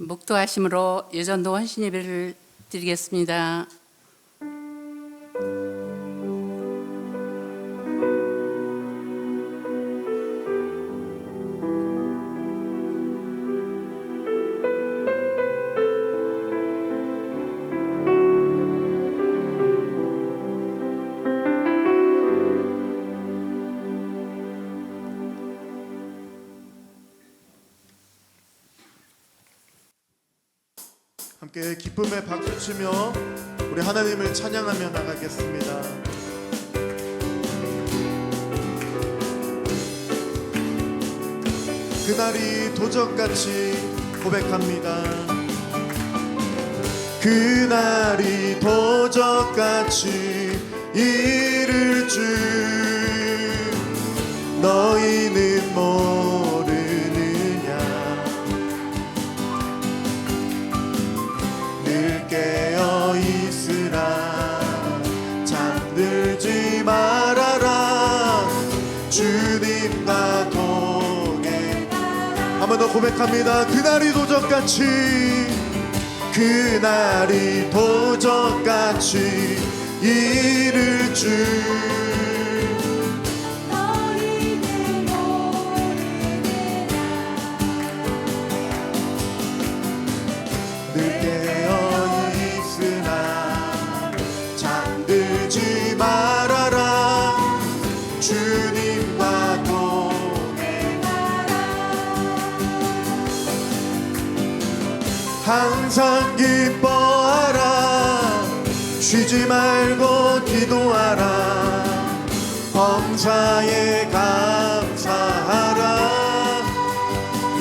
묵도하심으로 예전도 헌신 예배를 드리겠습니다. 함께 기쁨의 박수 치며 우리 하나님을 찬양하며 나가겠습니다. 그날이 도적같이 고백합니다. 그날이 도적같이 이를 줄 너희는 모르느냐. 늘 깨어 있으라 잠들지 말아라 주님과 동행. 한 번 더 고백합니다. 그날이 도적같이 그날이 도적같이 이를 줄 너희는 모르느라. 늘 깨어 있으나 잠들지 말아라 주님과 동행하라. 항상 기뻐하라 쉬지 말고 기도하라 범사에 감사하라.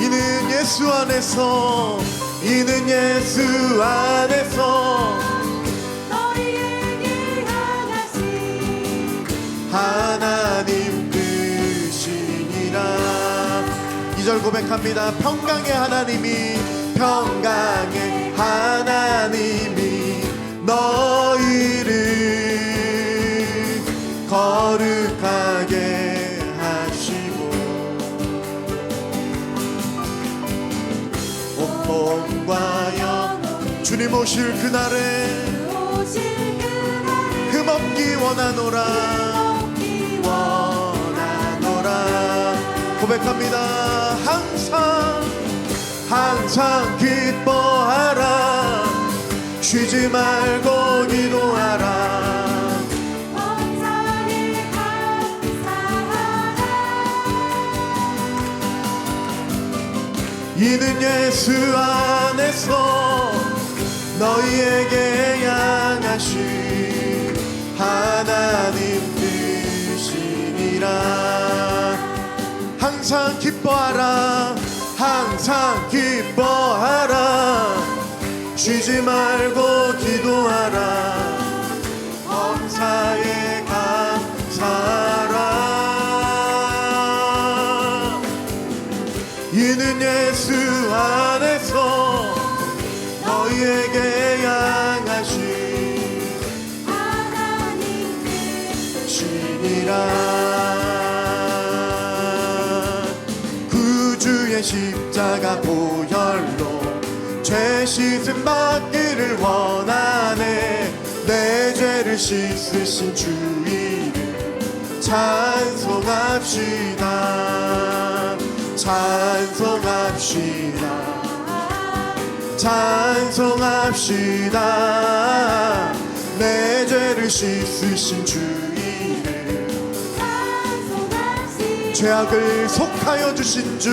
이는 예수 안에서 이는 예수 안에서 너희에게 향하신 하나님 뜻이니라. 2절 고백합니다. 평강의 하나님이 너희를 거룩하게 하시고 온몸과 영 주님 오실 그날에 흠없기 원하노라 고백합니다. 항상 기뻐하라 쉬지 말고 기도하라 범사에 감사하라. 이는 예수 안에서 너희에게 향하신 하나님 뜻이니라. 항상 기뻐하라 항상 기뻐하라 쉬지 말고 기도하라 범사에 감사하라. 이는 예수 안에서 너희에게 향하신 하나님 뜻이니라. 구주의 십자가 보혈로 죄 씻음 받기를 원하네. 내 죄를 씻으신 주 이름 찬송합시다 찬송합시다. 내 죄를 씻으신 주 이름 죄악을 속하여 주신 주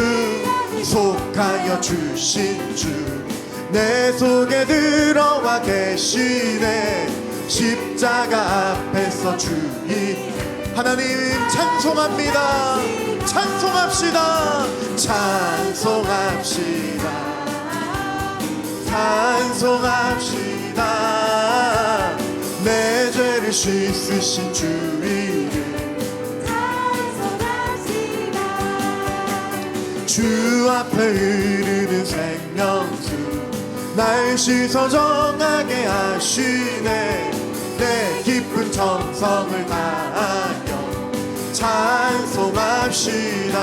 내 속에 들어와 계시네. 십자가 앞에서 주님 하나님 찬송합니다. 찬송합시다 내 죄를 씻으신 주 이름 주 앞에 흐르는 생명수 날 씻어 정하게 하시네. 내 깊은 정성을 다하여 찬송합시다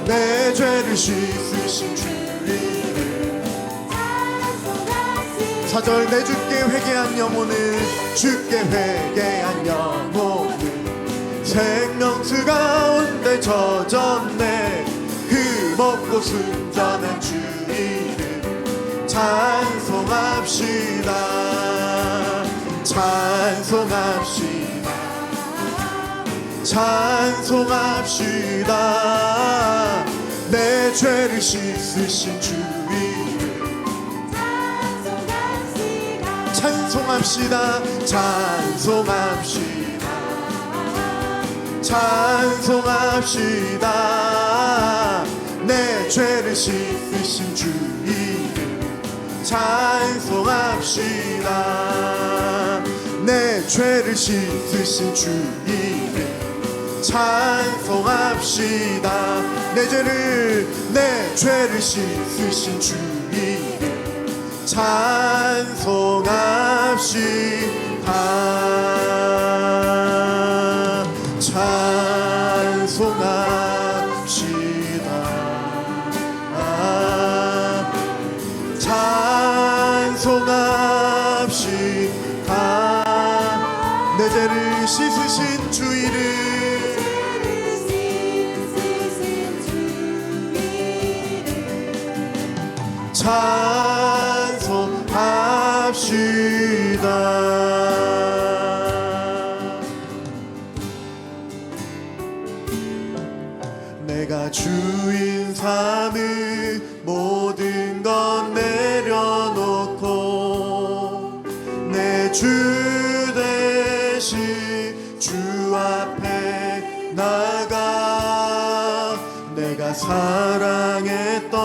내 죄를 씻으신 주 이름 찬송합시다 4절 내 주께 회개한 영혼을 주께 회개한 영혼을 생명수 가운데 젖었네 흠없고 순전한 주 이름 찬송합시다 찬송합시다 찬송합시다 내 죄를 씻으신 주 이름 찬송합시다 찬송합시다 찬송합시다 내 죄를 씻으신 주 이름 찬송합시다 내 죄를 씻으신 주 이름 찬송합시다 내 죄를 씻으신 주 이름 찬송합시다 찬송합시다 찬송합시다 내 죄를 씻으신 주 이름 찬송합시다 내가 주인 삼을 모든 것 내려놓고 내 주 대신 주 앞에 나가 내가 사랑했던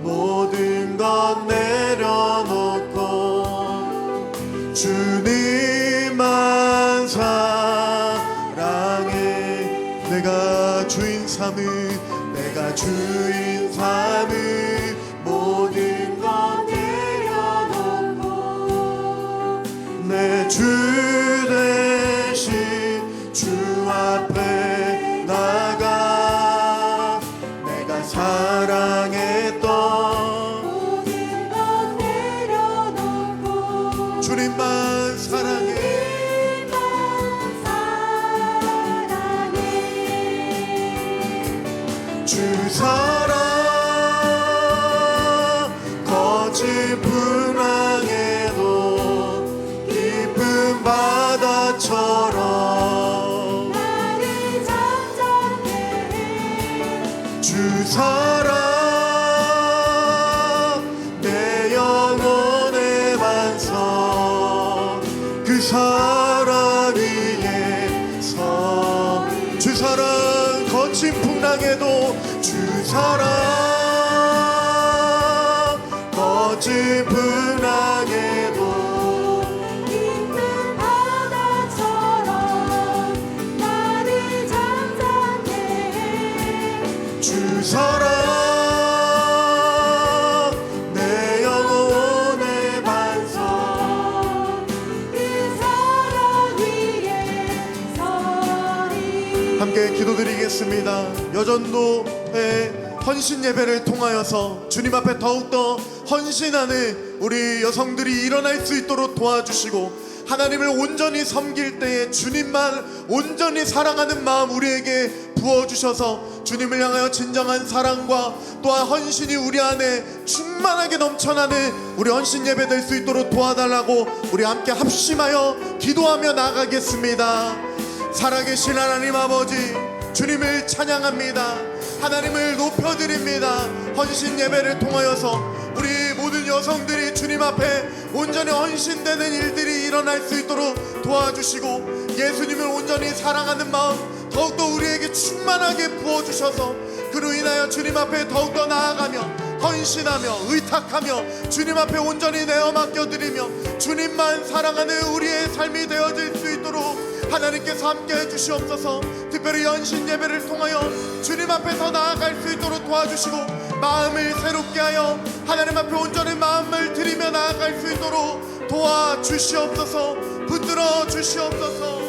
모든 것 내려놓고 주님만 사랑해 내가 주인 삼을 모든 것 내려놓고 내 주 대신 주 앞에 나가 내가 사랑했던 모든 것 내려놓고 주님만 사랑해 주 사랑 거짓 분황에도 깊은 바다처럼 나를 잠잠케 해 주 사랑 내 영혼의 반석 그 사랑 위에서 주 사랑 거친 풍랑에도 주 사랑 거친 풍랑에도 깊은 바다처럼 나를 잠잠케 해 주 사랑 내 영혼의 반석 그 사랑 위에 서리 함께 기도드리겠습니다. 여전도의 헌신 예배를 통하여서 주님 앞에 더욱더 헌신하는 우리 여성들이 일어날 수 있도록 도와주시고 하나님을 온전히 섬길 때에 주님만 온전히 사랑하는 마음 우리에게 부어주셔서 주님을 향하여 진정한 사랑과 또한 헌신이 우리 안에 충만하게 넘쳐나는 우리 헌신 예배 될 수 있도록 도와달라고 우리 함께 합심하여 기도하며 나가겠습니다. 살아계신 하나님 아버지 주님을 찬양합니다. 하나님을 높여드립니다. 헌신 예배를 통하여서 우리 모든 여성들이 주님 앞에 온전히 헌신되는 일들이 일어날 수 있도록 도와주시고 예수님을 온전히 사랑하는 마음 더욱더 우리에게 충만하게 부어주셔서 그로 인하여 주님 앞에 더욱더 나아가며 헌신하며 의탁하며 주님 앞에 온전히 내어 맡겨드리며 주님만 사랑하는 우리의 삶이 되어질 수 있도록 하나님께서 함께 해주시옵소서. 특별히 연신 예배를 통하여 주님 앞에 더 나아갈 수 있도록 도와주시고 마음을 새롭게 하여 하나님 앞에 온전히 마음을 드리며 나아갈 수 있도록 도와주시옵소서. 붙들어 주시옵소서.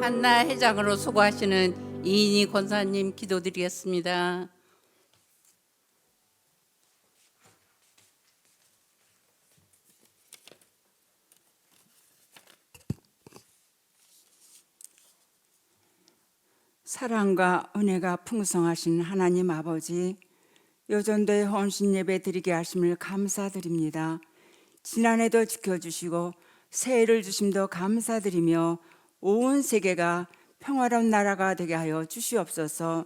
한나 회장으로 수고하시는 이인희 권사님 기도드리겠습니다. 사랑과 은혜가 풍성하신 하나님 아버지, 여전도의 헌신 예배 드리게 하심을 감사드립니다. 지난해도 지켜주시고 새해를 주심도 감사드리며 온 세계가 평화로운 나라가 되게 하여 주시옵소서.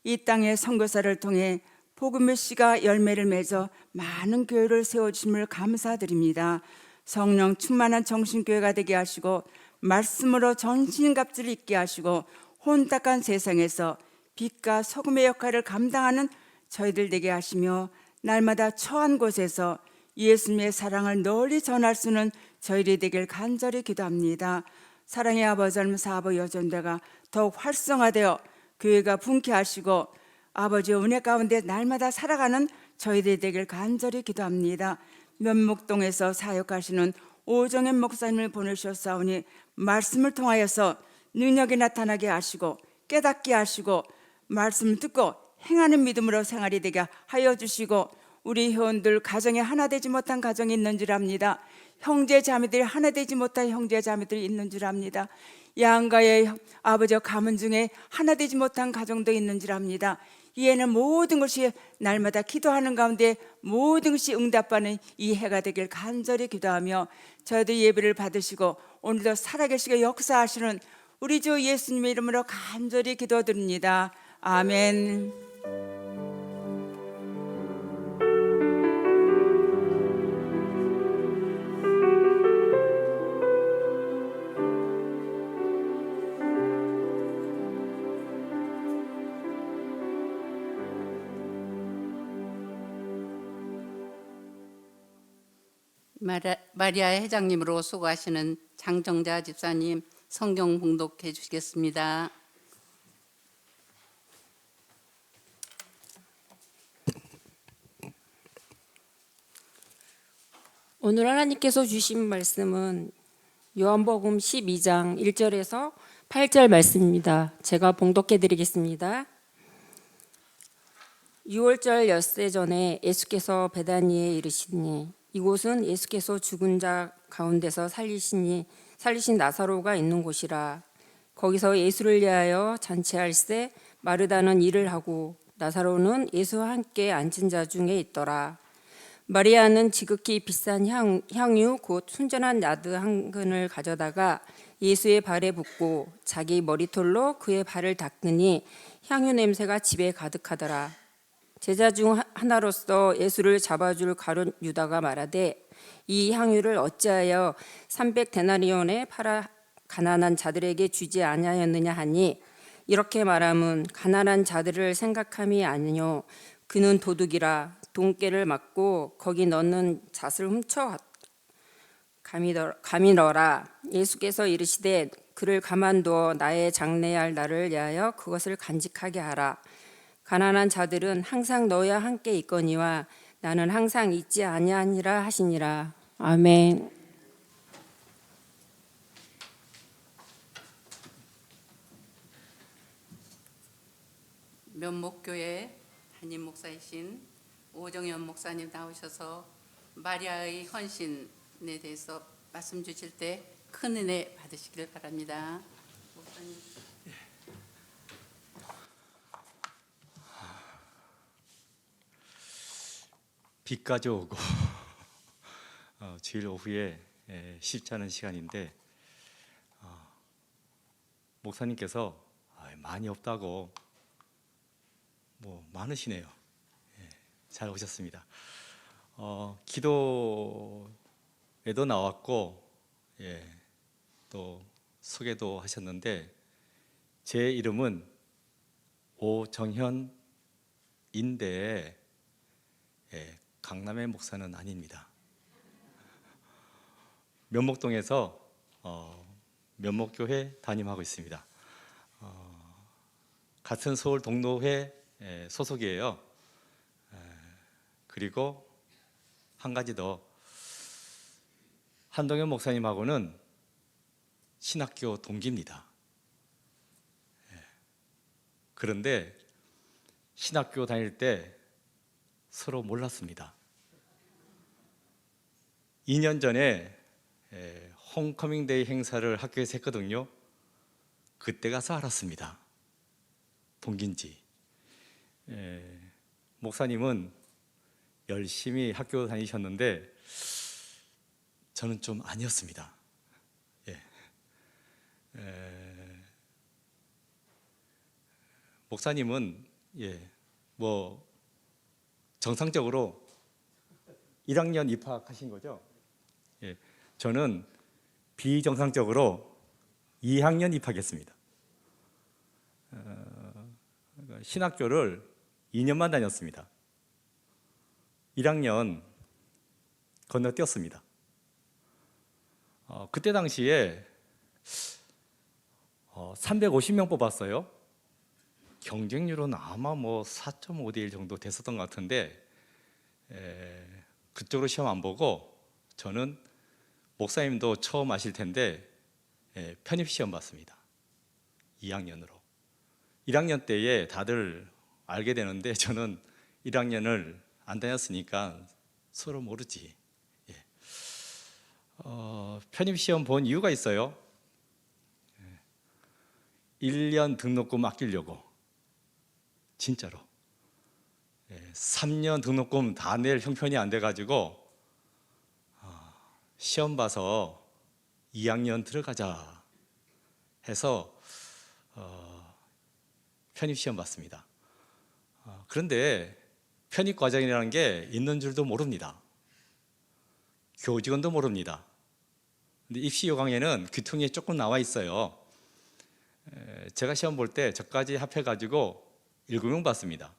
이 땅의 선교사를 통해 복음의 씨가 열매를 맺어 많은 교회를 세워주심을 감사드립니다. 성령 충만한 정신교회가 되게 하시고 말씀으로 전신갑주를 입게 하시고 혼탁한 세상에서 빛과 소금의 역할을 감당하는 저희들 되게 하시며 날마다 처한 곳에서 예수님의 사랑을 널리 전할 수 있는 저희들이 되길 간절히 기도합니다. 사랑의 아버지 하나님 사부 여전대가 더욱 활성화되어 교회가 분케하시고 아버지의 은혜 가운데 날마다 살아가는 저희들이 되길 간절히 기도합니다. 면목동에서 사역하시는 오정현 목사님을 보내셨사오니 말씀을 통하여서 능력이 나타나게 하시고 깨닫게 하시고 말씀을 듣고 행하는 믿음으로 생활이 되게 하여 주시고 우리 회원들 가정에 하나 되지 못한 가정이 있는 줄 압니다. 형제 자매들이 하나 되지 못한 형제 자매들이 있는 줄 압니다. 양가의 아버지와 가문 중에 하나 되지 못한 가정도 있는 줄 압니다. 이에는 모든 것이 날마다 기도하는 가운데 모든 것이 응답받는 이 해가 되길 간절히 기도하며 저희들 예배를 받으시고 오늘도 살아계시고 역사하시는 우리 주 예수님의 이름으로 간절히 기도드립니다. 아멘. 마리아 회장님으로 수고하시는 장정자 집사님 성경 봉독해 주시겠습니다. 오늘 하나님께서 주신 말씀은 요한복음 12장 1절에서 8절 말씀입니다. 제가 봉독해 드리겠습니다. 6월절 엿새 전에 예수께서 베다니에 이르시니 이곳은 예수께서 죽은 자 가운데서 살리신 나사로가 있는 곳이라. 거기서 예수를 위하여 잔치할세 마르다는 일을 하고 나사로는 예수와 함께 앉은 자 중에 있더라. 마리아는 지극히 비싼 향유 곧 순전한 나드 한 근을 가져다가 예수의 발에 붓고 자기 머리털로 그의 발을 닦으니 향유 냄새가 집에 가득하더라. 제자 중 하나로서 예수를 잡아줄 가룟 유다가 말하되 이 향유를 어찌하여 300데나리온에 팔아 가난한 자들에게 주지 아니하였느냐 하니 이렇게 말함은 가난한 자들을 생각함이 아니요 그는 도둑이라 돈깨를 맞고 거기 넣는 잣을 훔쳐 감히 넣어라. 예수께서 이르시되 그를 가만두어 나의 장래할 날을 위하여 그것을 간직하게 하라. 가난한 자들은 항상 너와 함께 있거니와 나는 항상 있지 아니하니라 하시니라. 아멘. 면목교회 담임 목사이신 오정현 목사님 나오셔서 마리아의 헌신에 대해서 말씀 주실 때 큰 은혜 받으시길 바랍니다. 목사님. 비까지 오고 주일 오후에 쉽지 않은 시간인데 목사님께서 많이 없다고 많으시네요. 잘 오셨습니다. 기도에도 나왔고 또 소개도 하셨는데 제 이름은 오정현인데 강남의 목사는 아닙니다. 면목동에서 면목교회 담임하고 있습니다. 같은 서울 동로회 소속이에요. 그리고 한 가지 더, 한동현 목사님하고는 신학교 동기입니다. 그런데 신학교 다닐 때 서로 몰랐습니다. 2년 전에 홈커밍데이 행사를 학교에서 했거든요. 그때 가서 알았습니다. 동기인지. 목사님은 열심히 학교 다니셨는데 저는 좀 아니었습니다. 목사님은 뭐 정상적으로 1학년 입학하신 거죠? 저는 비정상적으로 2학년 입학했습니다. 신학교를 2년만 다녔습니다. 1학년 건너뛰었습니다. 그때 당시에 350명 뽑았어요. 경쟁률은 아마 뭐 4.5대 1 정도 됐었던 것 같은데 그쪽으로 시험 안 보고 저는 목사님도 처음 아실 텐데 편입 시험 봤습니다. 2학년으로. 1학년 때에 다들 알게 되는데 저는 1학년을 안 다녔으니까 서로 모르지. 편입 시험 본 이유가 있어요. 1년 등록금 아끼려고. 진짜로. 3년 등록금 다 낼 형편이 안 돼가지고 시험 봐서 2학년 들어가자 해서 편입 시험 봤습니다. 그런데 편입 과정이라는 게 있는 줄도 모릅니다. 교직원도 모릅니다. 근데 입시 요강에는 규통이 조금 나와 있어요. 제가 시험 볼 때 저까지 합해가지고 7명 봤습니다.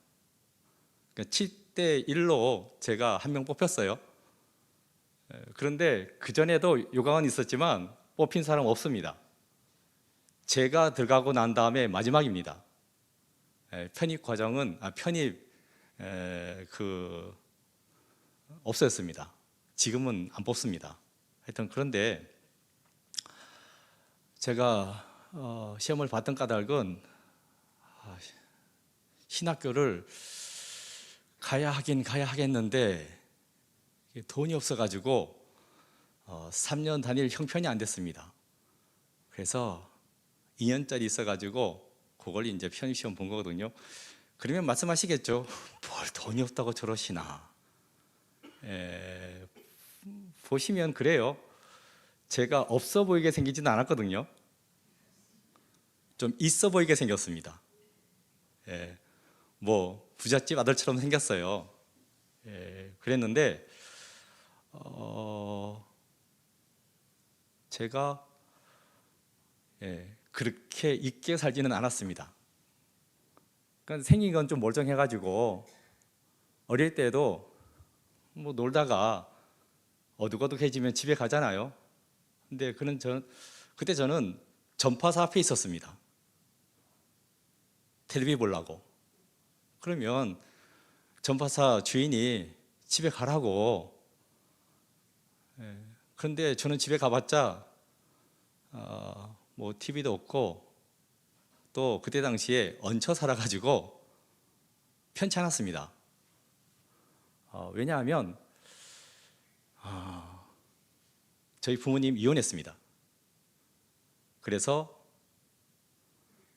그러니까 7대 1로 제가 한 명 뽑혔어요. 그런데 그 전에도 요강은 있었지만 뽑힌 사람 없습니다. 제가 들어가고 난 다음에 마지막입니다. 편입 과정은 없어졌습니다. 지금은 안 뽑습니다. 하여튼 그런데 제가 시험을 봤던 까닭은 신학교를 가야 하겠는데 돈이 없어가지고 3년 다닐 형편이 안 됐습니다. 그래서 2년짜리 있어가지고 그걸 이제 편입시험 본 거거든요. 그러면 말씀하시겠죠. 뭘 돈이 없다고 저러시나. 보시면 그래요. 제가 없어 보이게 생기지는 않았거든요. 좀 있어 보이게 생겼습니다. 뭐 부잣집 아들처럼 생겼어요. 그랬는데 제가 그렇게 있게 살지는 않았습니다. 그러니까 생긴 건 좀 멀쩡해가지고 어릴 때도 뭐 놀다가 어둑어둑해지면 집에 가잖아요. 근데 그때 저는 전파사 앞에 있었습니다. 텔레비 보려고. 그러면 전파사 주인이 집에 가라고. 그런데 저는 집에 가봤자 뭐 TV도 없고 또 그때 당시에 얹혀 살아가지고 편치 않았습니다. 왜냐하면 저희 부모님 이혼했습니다. 그래서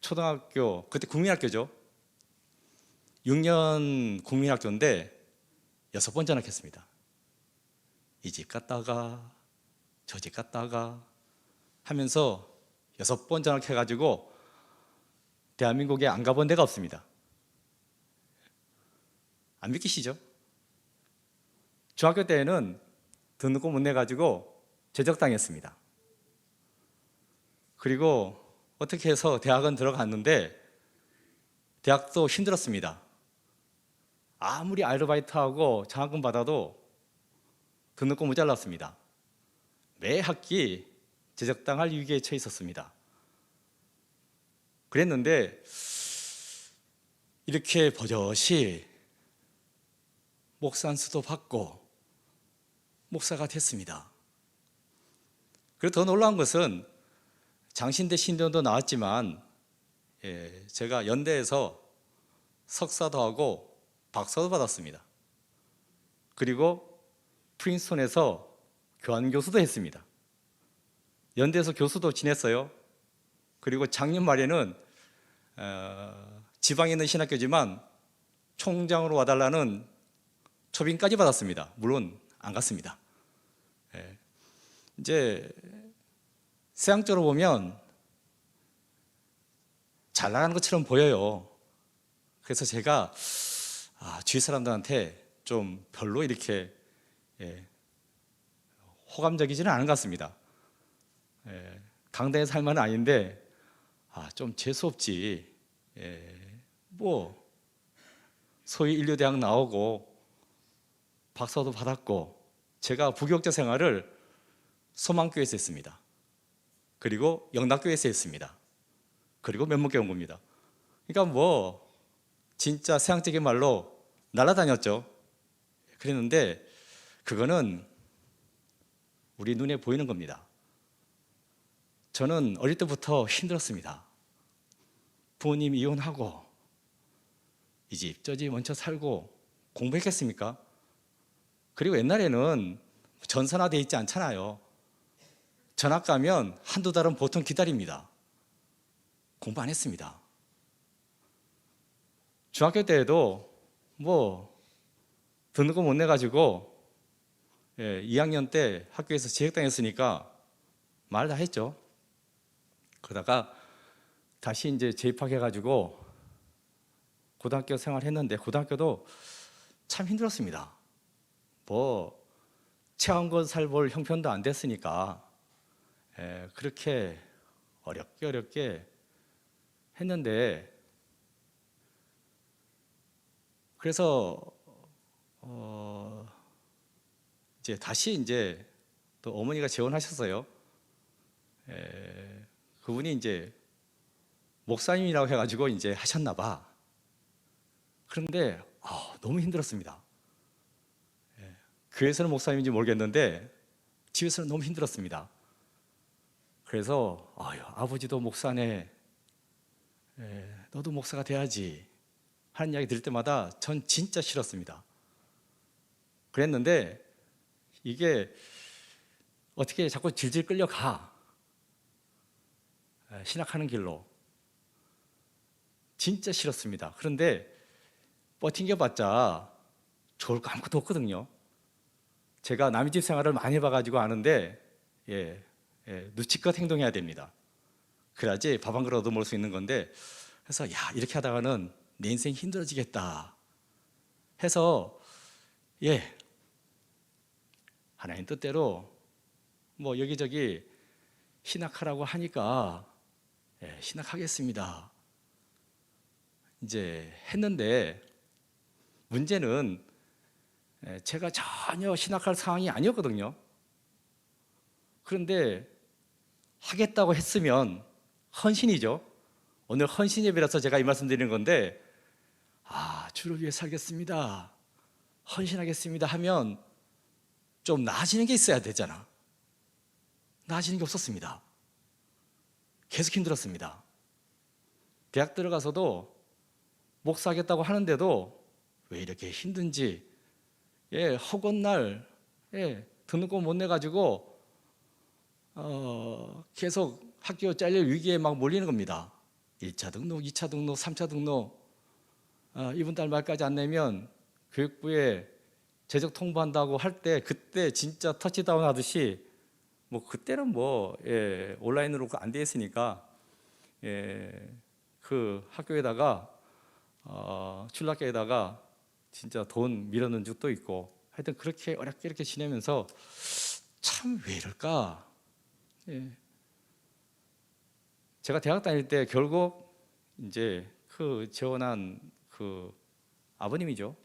초등학교, 그때 국민학교죠. 6년 국민학교인데 6번 전학했습니다. 이 집 갔다가 저 집 갔다가 하면서 6번 전학해가지고 대한민국에 안 가본 데가 없습니다. 안 믿기시죠? 중학교 때에는 등록금 못 내가지고 제적당했습니다. 그리고 어떻게 해서 대학은 들어갔는데 대학도 힘들었습니다. 아무리 아르바이트하고 장학금 받아도 등록금 모자랐습니다. 매 학기 제적당할 위기에 처해 있었습니다. 그랬는데 이렇게 버젓이 목사 안수도 받고 목사가 됐습니다. 그리고 더 놀라운 것은 장신대 신도도 나왔지만 제가 연대에서 석사도 하고 박사도 받았습니다. 그리고 프린스턴에서 교환 교수도 했습니다. 연대에서 교수도 지냈어요. 그리고 작년 말에는 지방에 있는 신학교지만 총장으로 와달라는 초빙까지 받았습니다. 물론 안 갔습니다. 이제 세상적으로 보면 잘 나가는 것처럼 보여요. 그래서 제가 주위 사람들한테 좀 별로 이렇게 호감적이지는 않은 것 같습니다. 강단의 삶은 아닌데 좀 재수없지. 뭐 소위 인류대학 나오고 박사도 받았고, 제가 부교육자 생활을 소망교회에서 했습니다. 그리고 영락교회에서 했습니다. 그리고 면목교회 온 겁니다. 그러니까 뭐 진짜 세상적인 말로 날아다녔죠. 그랬는데 그거는 우리 눈에 보이는 겁니다. 저는 어릴 때부터 힘들었습니다. 부모님 이혼하고 이 집 저 집 먼저 살고 공부했겠습니까? 그리고 옛날에는 전산화되어 있지 않잖아요. 전학 가면 한두 달은 보통 기다립니다. 공부 안 했습니다. 중학교 때에도 뭐 등록금 못 내가지고 2학년 때 학교에서 재학당했으니까 말 다 했죠. 그러다가 다시 이제 재입학해가지고 고등학교 생활했는데 고등학교도 참 힘들었습니다. 뭐 체험권 살볼 형편도 안 됐으니까 그렇게 어렵게 했는데, 그래서 이제 다시 이제 또 어머니가 재혼하셨어요. 그분이 이제 목사님이라고 해가지고 이제 하셨나 봐. 그런데 너무 힘들었습니다. 교회에서는 목사님인지 모르겠는데 집에서는 너무 힘들었습니다. 그래서 아버지도 목사네, 너도 목사가 돼야지 하는 이야기 들을 때마다 전 진짜 싫었습니다. 그랬는데 이게 어떻게 자꾸 질질 끌려가. 신학하는 길로. 진짜 싫었습니다. 그런데 버팅겨봤자 좋을 거 아무것도 없거든요. 제가 남의 집 생활을 많이 해봐가지고 아는데 눈치껏 행동해야 됩니다. 그래야지 밥 한 그릇 얻어먹을 수 있는 건데, 그래서 이렇게 하다가는 내 인생 힘들어지겠다 해서 하나님 뜻대로 뭐 여기저기 신학하라고 하니까 신학하겠습니다 이제 했는데, 문제는 제가 전혀 신학할 상황이 아니었거든요. 그런데 하겠다고 했으면 헌신이죠. 오늘 헌신 예배라서 제가 이 말씀 드리는 건데, 주를 위해 살겠습니다, 헌신하겠습니다 하면 좀 나아지는 게 있어야 되잖아. 나아지는 게 없었습니다. 계속 힘들었습니다. 대학 들어가서도 목사하겠다고 하는데도 왜 이렇게 힘든지, 허건 날 등록금 못 내가지고 계속 학교 잘릴 위기에 막 몰리는 겁니다. 1차 등록, 2차 등록, 3차 등록, 이번 달 말까지 안 내면 교육부에 재적 통보한다고 할 때, 그때 진짜 터치다운 하듯이, 뭐 그때는 뭐 온라인으로 안 돼 있으니까 그 학교에다가 출납계에다가 진짜 돈 밀어넣은 적도 있고, 하여튼 그렇게 어렵게 이렇게 지내면서 참 왜 이럴까. 제가 대학 다닐 때 결국 이제 그 재혼한 그 아버님이죠.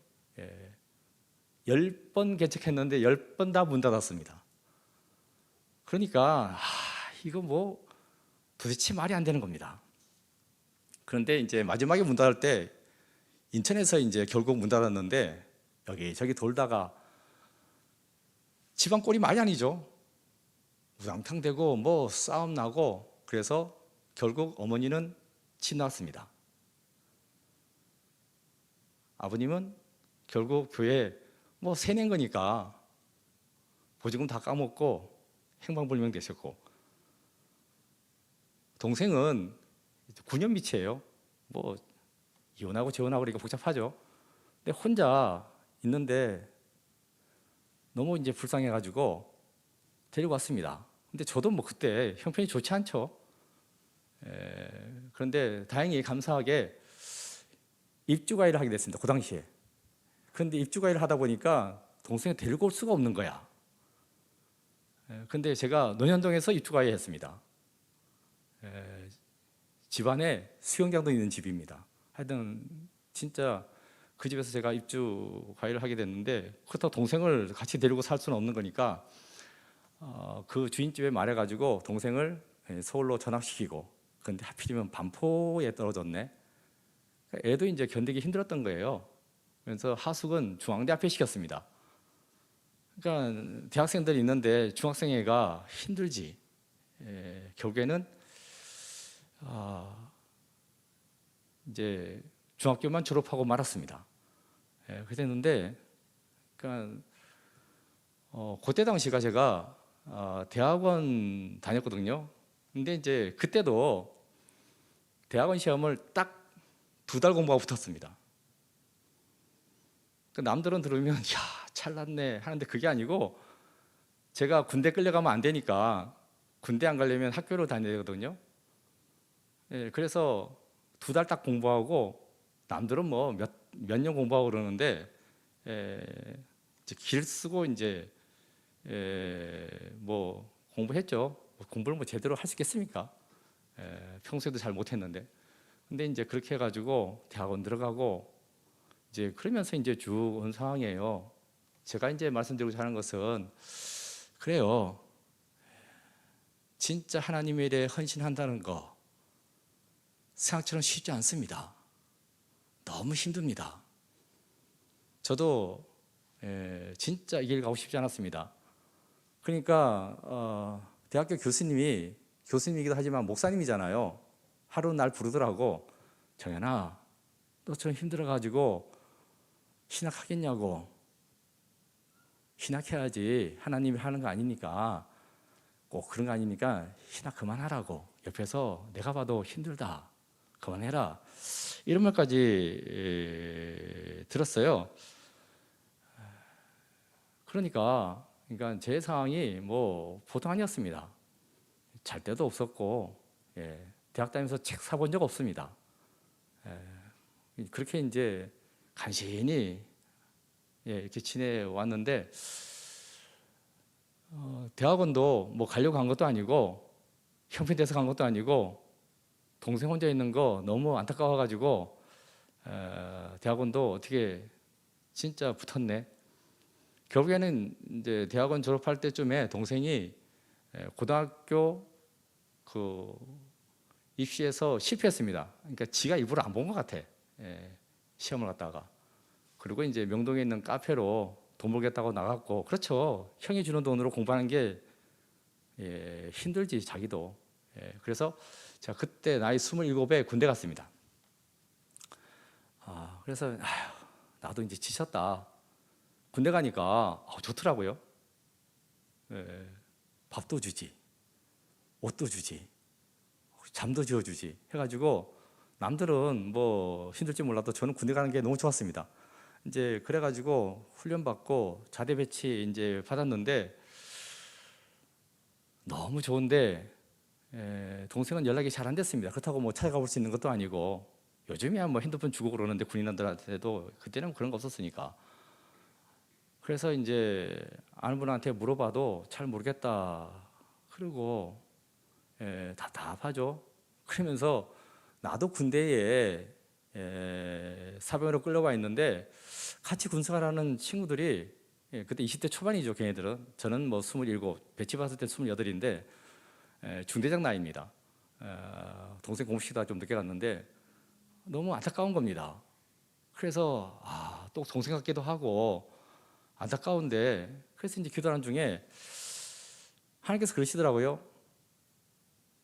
10번 개척했는데 10번 다 문 닫았습니다. 그러니까 이거 뭐 도대체 말이 안 되는 겁니다. 그런데 이제 마지막에 문 닫을 때 인천에서 이제 결국 문 닫았는데, 여기저기 돌다가 집안 꼴이 말이 아니죠. 우당탕 되고 뭐 싸움 나고, 그래서 결국 어머니는 집 나왔습니다. 아버님은 결국 교회 뭐 세낸 거니까 보증금 다 까먹고 행방불명 되셨고, 동생은 9년 미치예요. 뭐 이혼하고 재혼하고 그러니까 복잡하죠. 근데 혼자 있는데 너무 이제 불쌍해가지고 데리고 왔습니다. 근데 저도 뭐 그때 형편이 좋지 않죠. 그런데 다행히 감사하게 입주가일을 하게 됐습니다. 그 당시에. 그런데 입주가일을 하다 보니까 동생을 데리고 올 수가 없는 거야. 근데 제가 논현동에서 입주가일 했습니다. 집안에 수영장도 있는 집입니다. 하여튼 진짜 그 집에서 제가 입주 과일을 하게 됐는데, 그렇다고 동생을 같이 데리고 살 수는 없는 거니까 그 주인집에 말해가지고 동생을 서울로 전학시키고, 근데 하필이면 반포에 떨어졌네. 애도 이제 견디기 힘들었던 거예요. 그래서 하숙은 중앙대 앞에 시켰습니다. 그러니까 대학생들이 있는데 중학생 애가 힘들지. 결국에는 이제 중학교만 졸업하고 말았습니다. 그랬는데, 그러니까 그때 당시가 제가 대학원 다녔거든요. 근데 이제 그때도 대학원 시험을 딱 2달 공부하고 붙었습니다. 그 남들은 들으면 야 잘났네 하는데 그게 아니고, 제가 군대 끌려가면 안 되니까 군대 안 가려면 학교로 다녀야 되거든요. 그래서 2달 딱 공부하고, 남들은 뭐 몇 년 공부하고 그러는데 이제 길 쓰고 이제 뭐 공부했죠. 공부를 뭐 제대로 할 수 있겠습니까? 평소에도 잘 못했는데. 근데 이제 그렇게 해가지고 대학원 들어가고 이제 그러면서 이제 쭉 온 상황이에요. 제가 이제 말씀드리고자 하는 것은 그래요. 진짜 하나님에 대해 헌신한다는 거 생각처럼 쉽지 않습니다. 너무 힘듭니다. 저도 진짜 이 길 가고 싶지 않았습니다. 그러니까 대학교 교수님이기도 하지만 목사님이잖아요. 하루 날 부르더라고. 정연아, 너처럼 힘들어가지고 신학하겠냐고. 신학해야지. 하나님이 하는 거 아니니까. 꼭 그런 거 아니니까 신학 그만하라고. 옆에서 내가 봐도 힘들다. 그만해라. 이런 말까지 들었어요. 그러니까 제 상황이 뭐 보통 아니었습니다. 잘 데도 없었고, 대학 다니면서 책 사본 적 없습니다. 그렇게 이제 간신히 이렇게 지내왔는데, 대학원도 뭐 가려고 간 것도 아니고 형편돼서 간 것도 아니고 동생 혼자 있는 거 너무 안타까워가지고 대학원도 어떻게 진짜 붙었네. 결국에는 이제 대학원 졸업할 때쯤에 동생이 고등학교 그 입시에서 실패했습니다. 그러니까 지가 일부러 안 본 것 같아. 시험을 갔다가. 그리고 이제 명동에 있는 카페로 돈 벌겠다고 나갔고, 그렇죠. 형이 주는 돈으로 공부하는 게 힘들지 자기도. 그래서 제가 그때 나이 27에 군대 갔습니다. 그래서 나도 이제 지쳤다. 군대 가니까 좋더라고요. 밥도 주지, 옷도 주지, 잠도 지어주지 해가지고, 남들은 뭐 힘들지 몰라도 저는 군대 가는 게 너무 좋았습니다. 이제 그래가지고 훈련 받고 자대 배치 이제 받았는데 너무 좋은데, 동생은 연락이 잘 안 됐습니다. 그렇다고 뭐 찾아가 볼 수 있는 것도 아니고, 요즘이야 뭐 핸드폰 주고 그러는데 군인들한테도 그때는 그런 거 없었으니까. 그래서 이제 아는 분한테 물어봐도 잘 모르겠다 그러고 답답하죠. 그러면서 나도 군대에 사병으로 끌려가 있는데 같이 군생활하는 친구들이 그때 20대 초반이죠. 걔네들은. 저는 뭐 27, 배치 받을 때 28인데 중대장 나이입니다. 동생 공부시키다가 좀 늦게 갔는데 너무 안타까운 겁니다. 그래서 또 동생 같기도 하고 안타까운데, 그래서 이제 기도하는 중에 하나님께서 그러시더라고요.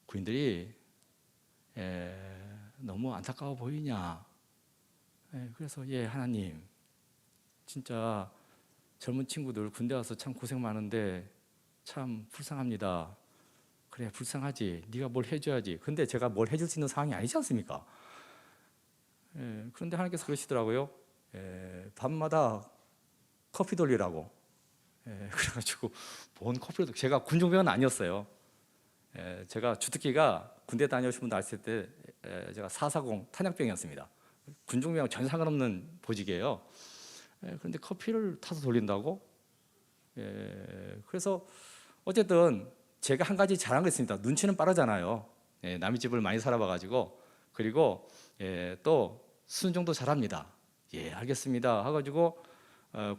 군인들이 너무 안타까워 보이냐. 그래서 하나님, 진짜 젊은 친구들 군대 와서 참 고생 많은데 참 불쌍합니다. 그래, 불쌍하지. 네가 뭘 해줘야지. 근데 제가 뭘 해줄 수 있는 상황이 아니지 않습니까? 그런데 하나님께서 그러시더라고요. 밤마다 커피 돌리라고. 그래가지고 뭔 커피를 제가 군종병은 아니었어요. 제가 주특기가 군대 다녀오신 분들 아실 때 제가 440 탄약병이었습니다. 군종병하고 전혀 상관없는 보직이에요. 그런데 커피를 타서 돌린다고? 그래서 어쨌든 제가 한 가지 잘한 거 있습니다. 눈치는 빠르잖아요. 남의 집을 많이 살아봐가지고. 그리고 또 순종도 잘합니다. 알겠습니다 하가지고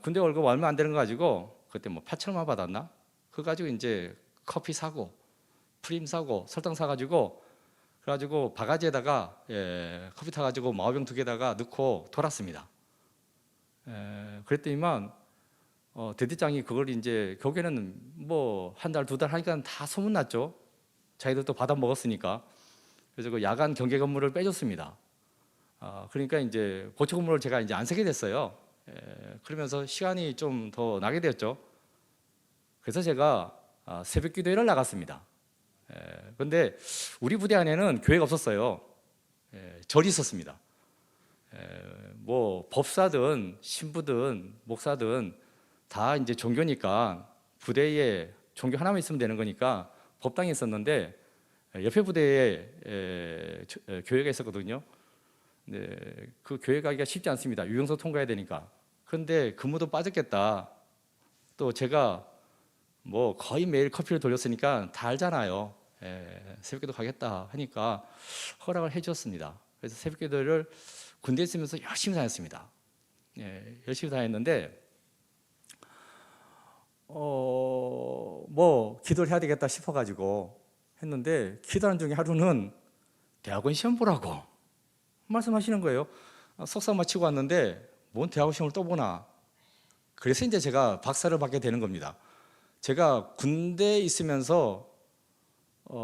군대 월급 얼마 안 되는 거 가지고 그때 뭐 8,000원 받았나? 그거 가지고 이제 커피 사고 프림 사고 설탕 사가지고 그래가지고 바가지에다가 커피 타가지고 마오병 2개다가 넣고 돌았습니다. 그랬더니만 대대장이 그걸 이제 결국에는 뭐 한 달, 2달 하니까 다 소문났죠. 자기들 또 받아 먹었으니까. 그래서 그 야간 경계 근무를 빼줬습니다. 그러니까 이제 보초 근무를 제가 이제 안 쓰게 됐어요. 그러면서 시간이 좀 더 나게 되었죠. 그래서 제가 새벽 기도회를 나갔습니다. 그런데 우리 부대 안에는 교회가 없었어요. 절이 있었습니다. 뭐 법사든 신부든 목사든 다 이제 종교니까 부대에 종교 하나만 있으면 되는 거니까 법당이 있었는데 옆에 부대에 교회가 있었거든요. 그 교회 가기가 쉽지 않습니다. 유영서 통과해야 되니까. 그런데 근무도 빠졌겠다. 또 제가 뭐 거의 매일 커피를 돌렸으니까 다 알잖아요. 새벽기도 가겠다 하니까 허락을 해주었습니다. 그래서 새벽기도를 군대에 있으면서 열심히 다녔습니다. 열심히 다녔는데 뭐 기도를 해야 되겠다 싶어가지고 했는데 기도하는 중에 하루는 대학원 시험 보라고 말씀하시는 거예요. 석사 마치고 왔는데 뭔 대학원 시험을 또 보나. 그래서 이제 제가 박사를 받게 되는 겁니다. 제가 군대에 있으면서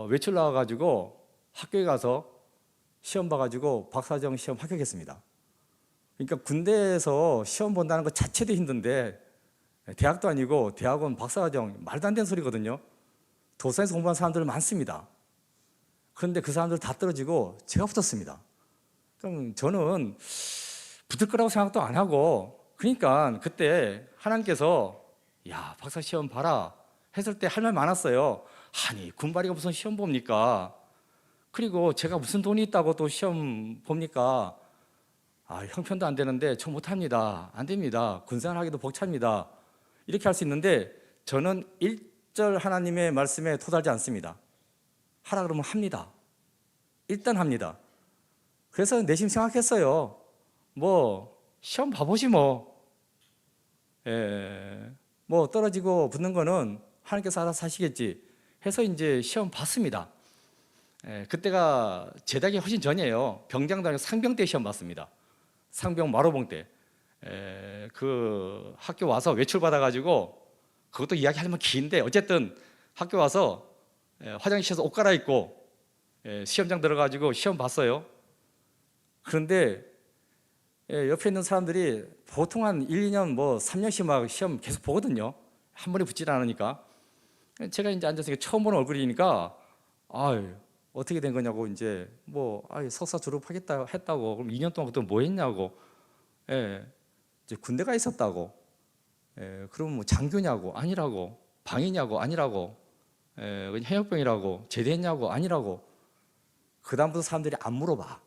외출 나와가지고 학교에 가서 시험 봐가지고 박사정 시험 합격했습니다. 그러니까 군대에서 시험 본다는 것 자체도 힘든데 대학도 아니고 대학원 박사과정 말도 안 되는 소리거든요. 도서에서 공부한 사람들 많습니다. 그런데 그 사람들 다 떨어지고 제가 붙었습니다. 그럼 저는 붙을 거라고 생각도 안 하고 그러니까 그때 하나님께서 야 박사 시험 봐라 했을 때 할 말 많았어요. 아니 군발이가 무슨 시험 봅니까? 그리고 제가 무슨 돈이 있다고 또 시험 봅니까? 형편도 안 되는데 저 못합니다. 안 됩니다. 군생활하기도 벅찹니다. 이렇게 할 수 있는데 저는 1절 하나님의 말씀에 토달지 않습니다. 하라 그러면 합니다. 일단 합니다. 그래서 내심 생각했어요. 뭐 시험 봐보지 뭐. 뭐 떨어지고 붙는 거는 하나님께서 알아서 하시겠지 해서 이제 시험 봤습니다. 그때가 제대하기 훨씬 전이에요. 병장단 상병 때 시험 봤습니다. 상병 마로봉 때. 그 학교 와서 외출 받아가지고 그것도 이야기하려면 긴데 어쨌든 학교 와서 화장실에서 옷 갈아입고 시험장 들어가지고 시험 봤어요. 그런데 옆에 있는 사람들이 보통 한 1, 2년 뭐 3년씩 막 시험 계속 보거든요. 한 번에 붙지 않으니까. 제가 이제 앉아서 처음 보는 얼굴이니까 어떻게 된 거냐고 이제 뭐 석사 졸업하겠다 했다고 그럼 2년 동안 그때 뭐 했냐고 이제 군대가 있었다고 그러면 뭐 장교냐고 아니라고 방위냐고 아니라고 현역병이라고 제대했냐고 아니라고 그 다음부터 사람들이 안 물어봐.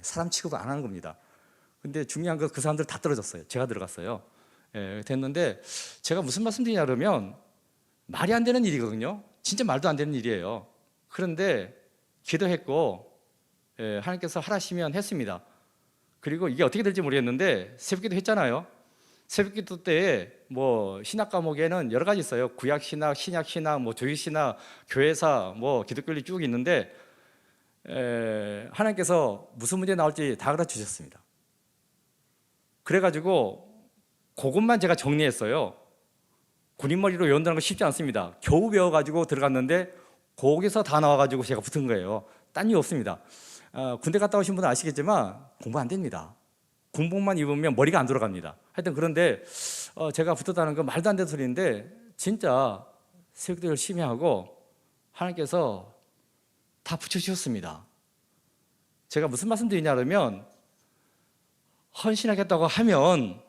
사람 취급을 안 하는 겁니다. 근데 중요한 건 그 사람들 다 떨어졌어요. 제가 들어갔어요. 됐는데 제가 무슨 말씀드리냐 그러면 말이 안 되는 일이거든요. 진짜 말도 안 되는 일이에요. 그런데 기도했고 하나님께서 하라시면 했습니다. 그리고 이게 어떻게 될지 모르겠는데 새벽기도 했잖아요. 새벽기도 때 뭐 신학 과목에는 여러 가지 있어요. 구약 신학, 신약 신학, 뭐 조유 신학, 교회사, 뭐 기독교리 쭉 있는데 하나님께서 무슨 문제 나올지 다 가르쳐 주셨습니다. 그래가지고 그것만 제가 정리했어요. 군인머리로 외운다는 거 쉽지 않습니다. 겨우 배워가지고 들어갔는데 거기서 다 나와가지고 제가 붙은 거예요. 딴 이유 없습니다. 군대 갔다 오신 분은 아시겠지만 공부 안 됩니다. 군복만 입으면 머리가 안 돌아갑니다. 하여튼 그런데 제가 붙었다는 건 말도 안 되는 소리인데 진짜 새벽도 열심히 하고 하나님께서 다 붙여주셨습니다. 제가 무슨 말씀 드리냐 그러면 헌신하겠다고 하면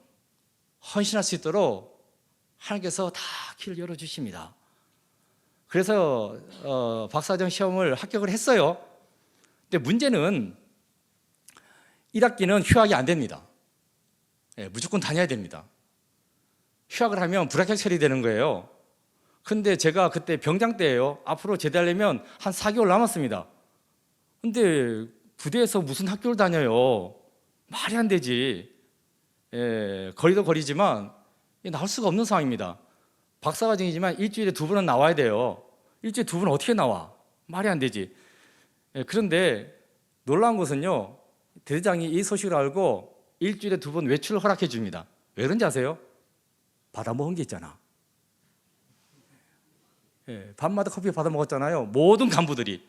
헌신할 수 있도록 하나님께서 다 길을 열어주십니다. 그래서 박사과정 시험을 합격을 했어요. 근데 문제는 1학기는 휴학이 안 됩니다. 무조건 다녀야 됩니다. 휴학을 하면 불합격 처리되는 거예요. 근데 제가 그때 병장 때예요. 앞으로 제대하려면 한 4개월 남았습니다. 근데 부대에서 무슨 학교를 다녀요? 말이 안 되지. 거리도 거리지만 나올 수가 없는 상황입니다. 박사과정이지만 일주일에 2번은 나와야 돼요. 일주일에 2번 어떻게 나와? 말이 안 되지. 그런데 놀라운 것은요, 대대장이 이 소식을 알고 일주일에 2번 외출을 허락해 줍니다. 왜 그런지 아세요? 받아 먹은 게 있잖아. 밤마다 커피 받아 먹었잖아요. 모든 간부들이,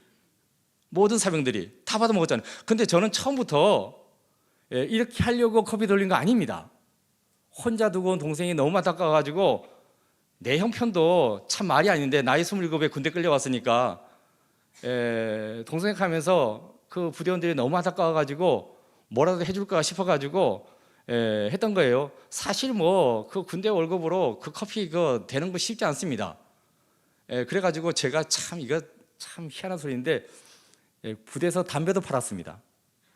모든 사병들이 다 받아 먹었잖아요. 근데 저는 처음부터 이렇게 하려고 커피 돌린 거 아닙니다. 혼자 두고 온 동생이 너무 안타까워가지고 내 형편도 참 말이 아닌데 나이 27에 군대 끌려왔으니까 동생 하면서 그 부대원들이 너무 안타까워가지고 뭐라도 해줄까 싶어가지고 했던 거예요. 사실 뭐 그 군대 월급으로 그 커피 그 되는 거 쉽지 않습니다. 그래가지고 제가 참 이거 참 희한한 소리인데 부대에서 담배도 팔았습니다.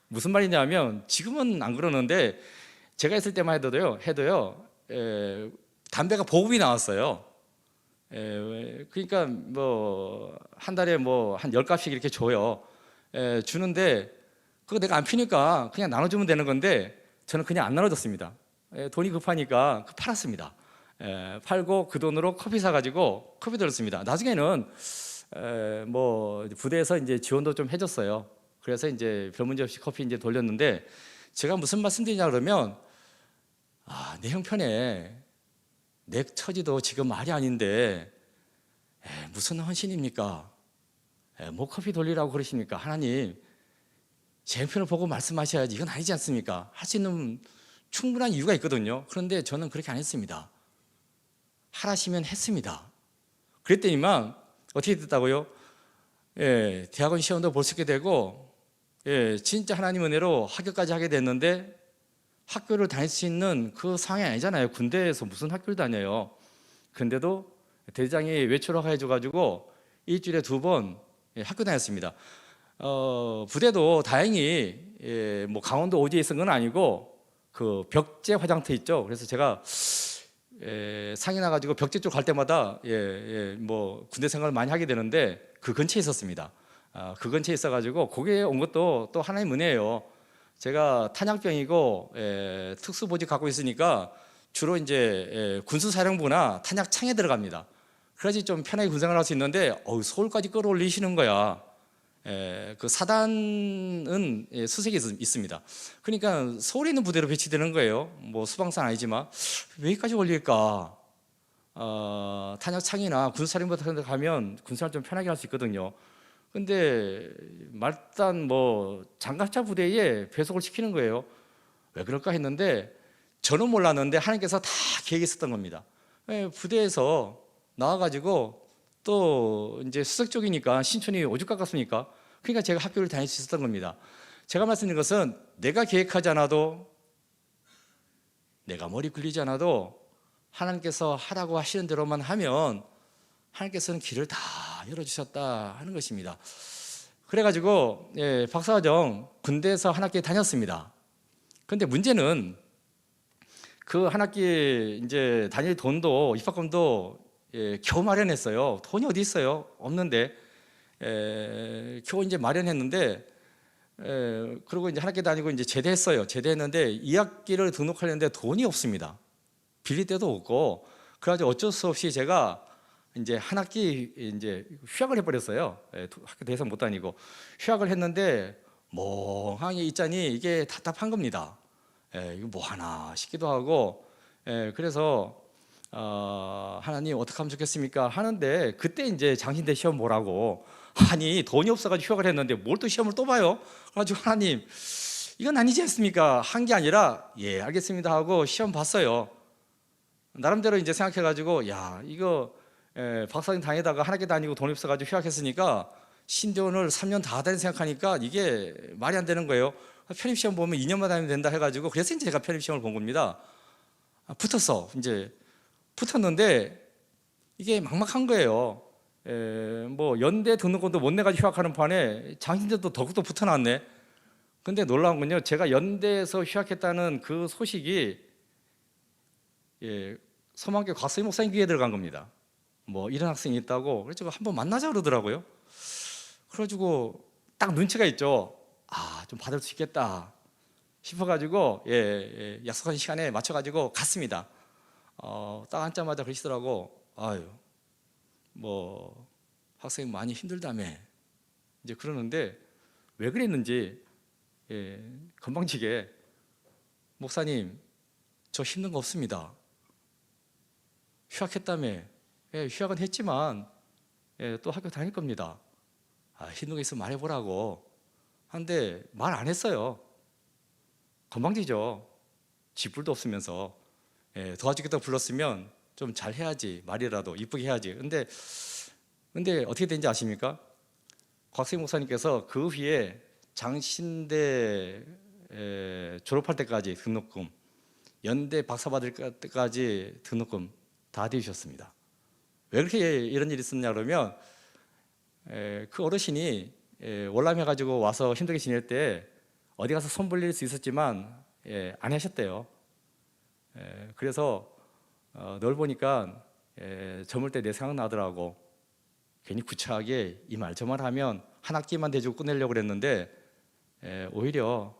무슨 말이냐면 지금은 안 그러는데 제가 있을 때만 해도요 담배가 보급이 나왔어요. 그러니까 뭐 한 달에 뭐 한 10갑씩 이렇게 줘요. 주는데 그거 내가 안 피니까 그냥 나눠주면 되는 건데 저는 그냥 안 나눠줬습니다. 돈이 급하니까 팔았습니다. 팔고 그 돈으로 커피 사가지고 커피 들었습니다. 나중에는 뭐 부대에서 이제 지원도 좀 해줬어요. 그래서 이제 별 문제 없이 커피 이제 돌렸는데 제가 무슨 말씀드리냐 그러면 내 형편에 내 처지도 지금 말이 아닌데 무슨 헌신입니까? 뭐 커피 돌리라고 그러십니까? 하나님 제 형편을 보고 말씀하셔야지. 이건 아니지 않습니까? 할 수 있는 충분한 이유가 있거든요. 그런데 저는 그렇게 안 했습니다. 하라시면 했습니다. 그랬더니만 어떻게 됐다고요? 대학원 시험도 볼 수 있게 되고 진짜 하나님 은혜로 학교까지 하게 됐는데 학교를 다닐 수 있는 그 상황이 아니잖아요. 군대에서 무슨 학교를 다녀요. 근데도 대장이 외출을 해줘가지고 일주일에 2번 학교 다녔습니다. 부대도 다행히 뭐 강원도 오지에 있은 건 아니고 그 벽제 화장터 있죠. 그래서 제가 상이 나가지고 벽제 쪽 갈 때마다 뭐 군대 생활을 많이 하게 되는데 그 근처에 있었습니다. 그 근처에 있어가지고 거기에 온 것도 또 하나의 은혜예요. 제가 탄약병이고 특수보직 갖고 있으니까 주로 이제 군수사령부나 탄약창에 들어갑니다. 그래야지 좀 편하게 군생활을 할 수 있는데 서울까지 끌어올리시는 거야. 그 사단은 수색이 있습니다. 그러니까 서울에 있는 부대로 배치되는 거예요. 뭐 수방사는 아니지만 왜 여기까지 올릴까? 탄약창이나 군사령부 같은 데 가면 군생활 좀 편하게 할 수 있거든요. 근데 말단 뭐 장갑차 부대에 배속을 시키는 거예요. 왜 그럴까 했는데 저는 몰랐는데 하나님께서 다 계획이 있었던 겁니다. 부대에서 나와가지고 또 이제 수색 쪽이니까 신촌이 오죽 가깝습니까? 그러니까 제가 학교를 다닐 수 있었던 겁니다. 제가 말씀드린 것은 내가 계획하지 않아도 내가 머리 굴리지 않아도 하나님께서 하라고 하시는 대로만 하면 하나님께서는 길을 다 열어주셨다 하는 것입니다. 그래가지고 박사과정 군대에서 한 학기 다녔습니다. 그런데 문제는 그 한 학기 이제 다닐 돈도 입학금도 겨우 마련했어요. 돈이 어디 있어요? 없는데 겨우 이제 마련했는데 그리고 이제 한 학기 다니고 이제 제대했어요. 제대했는데 2학기를 등록하려는데 돈이 없습니다. 빌릴 데도 없고 그래가지고 어쩔 수 없이 제가 이제 한 학기 이제 휴학을 해버렸어요. 학교 더 이상 못 다니고 휴학을 했는데 멍하니 있자니 이게 답답한 겁니다. 이거 뭐 하나 싶기도 하고 그래서 하나님 어떻게 하면 좋겠습니까 하는데 그때 이제 장신대 시험 보라고 아니 돈이 없어가지고 휴학을 했는데 뭘 또 시험을 또 봐요? 그래가지고 하나님 이건 아니지 않습니까? 한 게 아니라 예 알겠습니다 하고 시험 봤어요. 나름대로 이제 생각해가지고 야 이거 박사님 다니다가 한 학기 다니고 돈이 없어가지고 휴학했으니까 신대원을 3년 다 다니 생각하니까 이게 말이 안 되는 거예요. 편입시험 보면 2년만 다니면 된다 해가지고 그래서 이제 제가 편입시험을 본 겁니다. 붙었어. 이제 붙었는데 이게 막막한 거예요. 뭐 연대 등록금도 못 내가지고 휴학하는 판에 장신대도 더욱더 붙어놨네. 근데 놀라운 건요, 제가 연대에서 휴학했다는 그 소식이 서만교 곽서희 목사님 귀에 들어간 겁니다. 뭐 이런 학생이 있다고 그래서 한번 만나자 그러더라고요. 그래가지고 딱 눈치가 있죠. 아, 좀 받을 수 있겠다 싶어가지고 약속한 시간에 맞춰가지고 갔습니다. 딱 앉자마자 그러시더라고. 아유, 뭐 학생이 많이 힘들다며 이제 그러는데 왜 그랬는지 건방지게 목사님 저 힘든 거 없습니다. 휴학했다며. 휴학은 했지만 또 학교 다닐 겁니다. 힘든 거 있으면 말해보라고 하는데 말 안 했어요. 건방지죠. 쥐뿔도 없으면서 도와주겠다고 불렀으면 좀 잘 해야지, 말이라도 이쁘게 해야지. 근데 어떻게 된지 아십니까? 곽세희 목사님께서 그 후에 장신대 졸업할 때까지 등록금, 연대 박사 받을 때까지 등록금 다 대주셨습니다. 왜 그렇게 이런 일이 있었냐 그러면 그 어르신이 월남해 가지고 와서 힘들게 지낼 때 어디 가서 손 벌릴 수 있었지만 안 하셨대요. 그래서 널 보니까 저물 때 내 생각 나더라고. 괜히 구차하게 이 말 저 말 하면 한 학기만 대주고 끝내려고 그랬는데 오히려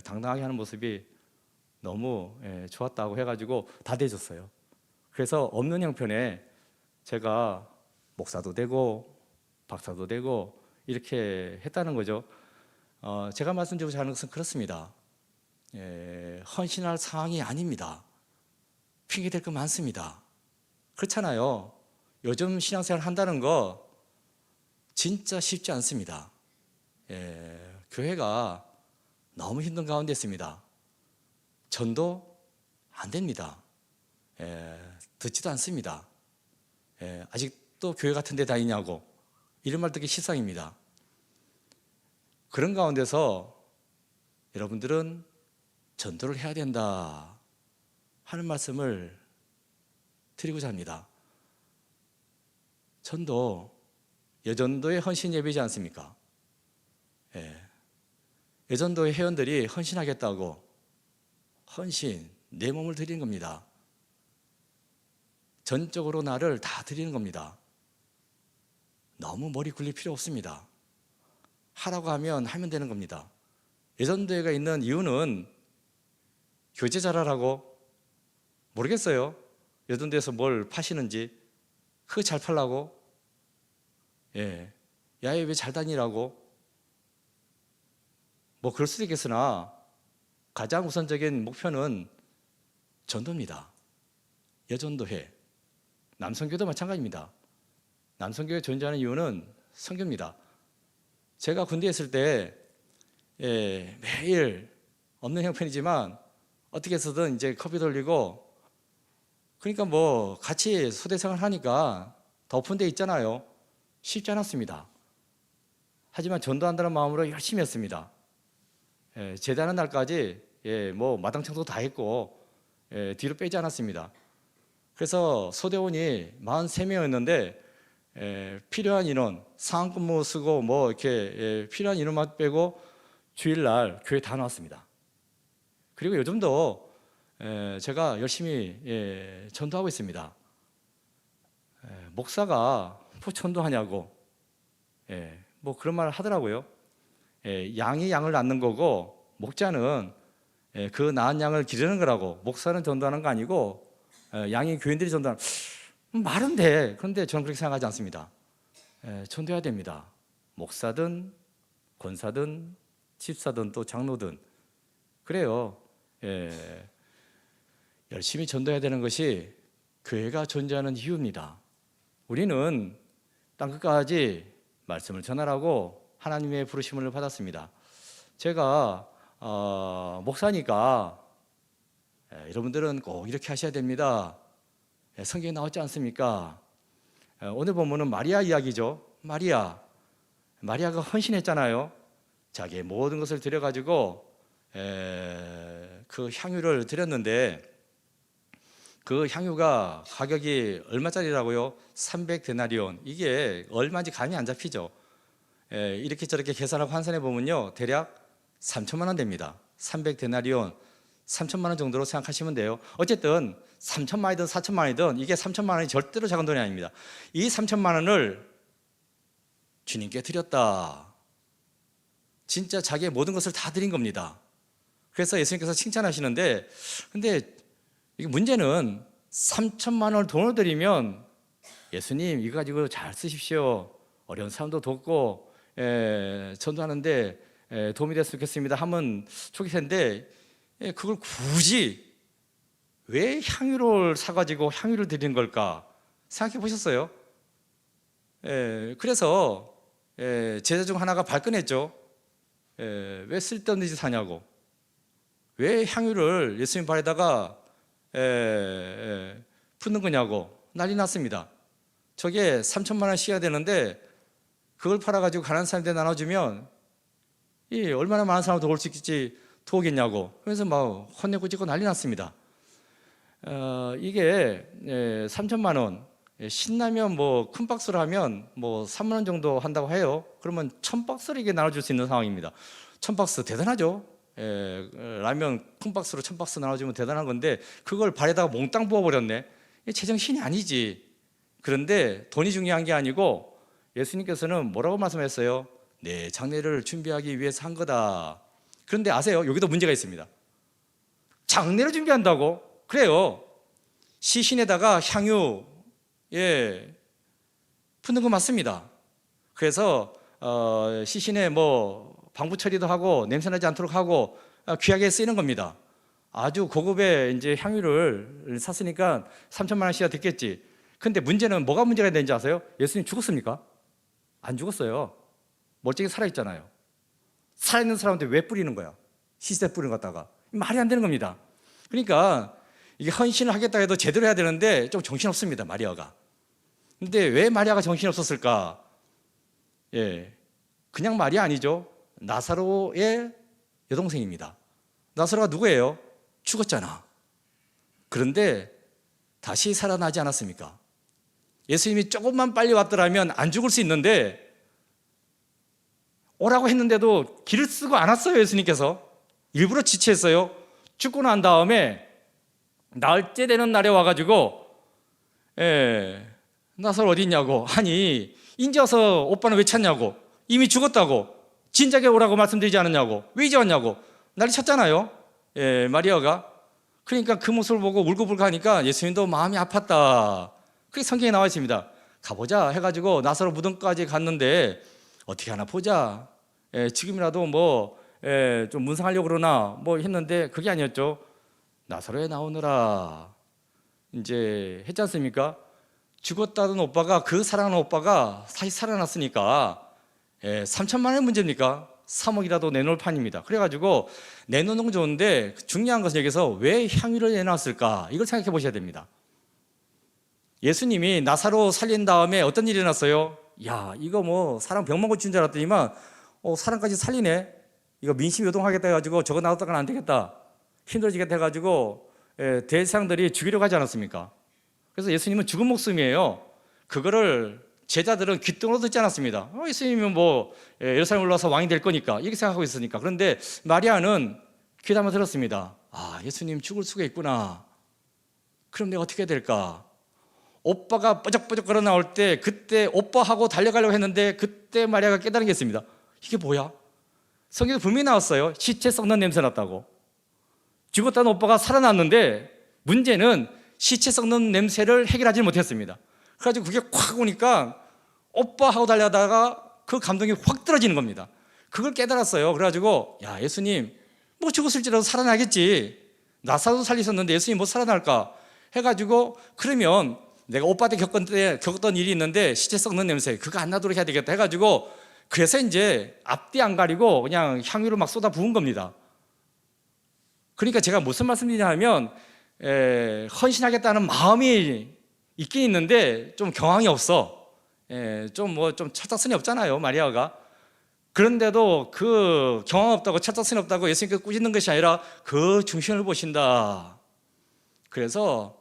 당당하게 하는 모습이 너무 좋았다고 해가지고 다 대줬어요. 그래서 없는 형편에 제가 목사도 되고 박사도 되고 이렇게 했다는 거죠. 제가 말씀드리고자 하는 것은 그렇습니다. 헌신할 상황이 아닙니다. 핑계댈 거 많습니다. 그렇잖아요. 요즘 신앙생활 한다는 거 진짜 쉽지 않습니다. 교회가 너무 힘든 가운데 있습니다. 전도 안 됩니다. 듣지도 않습니다. 아직도 교회 같은 데 다니냐고 이런 말 듣기 실상입니다. 그런 가운데서 여러분들은 전도를 해야 된다 하는 말씀을 드리고자 합니다. 전도, 여전도의 헌신 예배이지 않습니까? 여전도의 회원들이 헌신하겠다고 헌신, 내 몸을 드리는 겁니다. 전적으로 나를 다 드리는 겁니다. 너무 머리 굴릴 필요 없습니다. 하라고 하면 하면 되는 겁니다. 여전도회가 있는 이유는 교제 잘하라고? 모르겠어요. 여전도에서 뭘 파시는지. 그거 잘 팔라고? 야외 잘 다니라고? 뭐 그럴 수도 있겠으나 가장 우선적인 목표는 전도입니다. 여전도회. 남성교도 마찬가지입니다. 남성교회 존재하는 이유는 선교입니다. 제가 군대에 있을 때 매일 없는 형편이지만 어떻게 해서든 이제 커피 돌리고 그러니까 뭐 같이 소대생활 하니까 덮은 데 있잖아요. 쉽지 않았습니다. 하지만 전도한다는 마음으로 열심히 했습니다. 제대하는 날까지 뭐 마당 청소 다 했고 뒤로 빼지 않았습니다. 그래서 소대원이 43명이었는데 필요한 인원, 상근무 쓰고 뭐 이렇게 필요한 인원만 빼고 주일날 교회 다 나왔습니다. 그리고 요즘도 제가 열심히 전도하고 있습니다. 목사가 뭐 전도하냐고 뭐 그런 말을 하더라고요. 양이 양을 낳는 거고 목자는 그 낳은 양을 기르는 거라고. 목사는 전도하는 거 아니고 양이 교인들이 전도하는 말은 돼. 그런데 저는 그렇게 생각하지 않습니다. 전도해야 됩니다. 목사든 권사든 집사든 또 장로든 그래요. 열심히 전도해야 되는 것이 교회가 존재하는 이유입니다. 우리는 땅끝까지 말씀을 전하라고 하나님의 부르심을 받았습니다. 제가 목사니까 여러분들은 꼭 이렇게 하셔야 됩니다. 성경에 나왔지 않습니까? 오늘 본문은 마리아 이야기죠. 마리아가 헌신했잖아요. 자기의 모든 것을 드려가지고 그 향유를 드렸는데 그 향유가 가격이 얼마짜리라고요? 300데나리온. 이게 얼마인지 감이 안 잡히죠. 이렇게 저렇게 계산하고 환산해 보면요, 대략 3천만 원 됩니다. 300데나리온, 3천만 원 정도로 생각하시면 돼요. 어쨌든 3천만 원이든 4천만 원이든 이게 3천만 원이 절대로 작은 돈이 아닙니다. 이 3천만 원을 주님께 드렸다. 진짜 자기의 모든 것을 다 드린 겁니다. 그래서 예수님께서 칭찬하시는데, 근데 이게 문제는 3천만 원을 돈을 드리면 예수님 이거 가지고 잘 쓰십시오. 어려운 사람도 돕고 전도하는데 도움이 됐으면 좋겠습니다 하면 좋을 텐데, 그걸 굳이 왜 향유를 사가지고 향유를 드리는 걸까 생각해 보셨어요? 그래서 제자 중 하나가 발끈했죠. 왜 쓸데없는 짓 하냐고, 왜 향유를 예수님 발에다가 붓는 거냐고 난리 났습니다. 저게 3천만 원씩이야 되는데 그걸 팔아가지고 가난한 사람한테 나눠주면 얼마나 많은 사람을 도울 수 있겠지, 도우겠냐고. 그래서 막 혼내고 짓고 난리 났습니다. 이게 3천만 원, 신라면 뭐 큰 박스로 하면 뭐 3만 원 정도 한다고 해요. 그러면 1000박스를 이게 나눠줄 수 있는 상황입니다. 1000박스 대단하죠. 라면 큰 박스로 1000박스 나눠주면 대단한 건데 그걸 발에다가 몽땅 부어버렸네. 이게 제정신이 아니지. 그런데 돈이 중요한 게 아니고 예수님께서는 뭐라고 말씀했어요? 내 장례를 준비하기 위해서 한 거다. 그런데 아세요? 여기도 문제가 있습니다. 장례를 준비한다고? 그래요. 시신에다가 향유 푸는 거 맞습니다. 그래서 시신에 뭐 방부 처리도 하고 냄새나지 않도록 하고 귀하게 쓰이는 겁니다. 아주 고급의 이제 향유를 샀으니까 3천만 원씩이나 됐겠지. 근데 문제는 뭐가 문제가 되는지 아세요? 예수님 죽었습니까? 안 죽었어요. 멀쩡히 살아있잖아요. 살아있는 사람한테 왜 뿌리는 거야? 시세 뿌리는 것 갖다가. 말이 안 되는 겁니다. 그러니까 이게 헌신을 하겠다 해도 제대로 해야 되는데 좀 정신없습니다, 마리아가. 근데 왜 마리아가 정신없었을까? 그냥 말이 아니죠. 나사로의 여동생입니다. 나사로가 누구예요? 죽었잖아. 그런데 다시 살아나지 않았습니까? 예수님이 조금만 빨리 왔더라면 안 죽을 수 있는데 오라고 했는데도 길을 쓰고 안 왔어요. 예수님께서 일부러 지체했어요. 죽고 난 다음에 나흘째 되는 날에 와가지고 나사로 어디 있냐고. 아니 인제 와서 오빠는 왜 찾냐고. 이미 죽었다고. 진작에 오라고 말씀드리지 않았냐고. 왜 이제 왔냐고. 난리 쳤잖아요. 마리아가. 그러니까 그 모습을 보고 울고불고 하니까 예수님도 마음이 아팠다. 그게 성경에 나와 있습니다. 가보자 해가지고 나사로 무덤까지 갔는데 어떻게 하나 보자. 지금이라도 뭐 좀 문상하려고 그러나 뭐 했는데 그게 아니었죠. 나사로에 나오느라 이제 했지 않습니까? 죽었다던 오빠가, 그 사랑하는 오빠가 다시 살아났으니까 3천만 원의 문제입니까? 3억이라도 내놓을 판입니다. 그래가지고 내놓는 건 좋은데 중요한 것은 여기서 왜 향유를 내놨을까? 이걸 생각해 보셔야 됩니다. 예수님이 나사로 살린 다음에 어떤 일이 일어났어요? 야, 이거 뭐 사람 병 먹고 죽은 줄 알았더니만 사람까지 살리네. 이거 민심 요동하겠다 해가지고 저거 나왔다가는 안 되겠다. 힘들어지겠다 해가지고 대상들이 죽이려고 하지 않았습니까? 그래서 예수님은 죽은 목숨이에요. 그거를 제자들은 귓등으로 듣지 않았습니다. 예수님은 뭐 예루살렘 올라와서 왕이 될 거니까 이렇게 생각하고 있으니까. 그런데 마리아는 귀담아 들었습니다. 아, 예수님 죽을 수가 있구나. 그럼 내가 어떻게 해야 될까? 오빠가 뻐적뻐적 걸어 나올 때 그때 오빠하고 달려가려고 했는데 그때 마리아가 깨달은 게 있습니다. 이게 뭐야? 성경에 분명히 나왔어요. 시체 썩는 냄새 났다고. 죽었다는 오빠가 살아났는데 문제는 시체 썩는 냄새를 해결하지 못했습니다. 그래가지고 그게 확 오니까 오빠하고 달려다가 그 감동이 확 떨어지는 겁니다. 그걸 깨달았어요. 그래가지고 야, 예수님 뭐 죽었을지라도 살아나겠지. 나사로도 살리셨는데 예수님 뭐 살아날까 해가지고 그러면 내가 오빠 때 겪었던 일이 있는데 시체 썩는 냄새 그거 안 나도록 해야 되겠다 해가지고 그래서 이제 앞뒤 안 가리고 그냥 향유를 막 쏟아 부은 겁니다. 그러니까 제가 무슨 말씀드리냐 하면 헌신하겠다는 마음이 있긴 있는데 좀 경황이 없어. 좀 철딱선이 없잖아요, 마리아가. 그런데도 그 경황 없다고 철딱선이 없다고 예수님께서 꾸짖는 것이 아니라 그 중심을 보신다. 그래서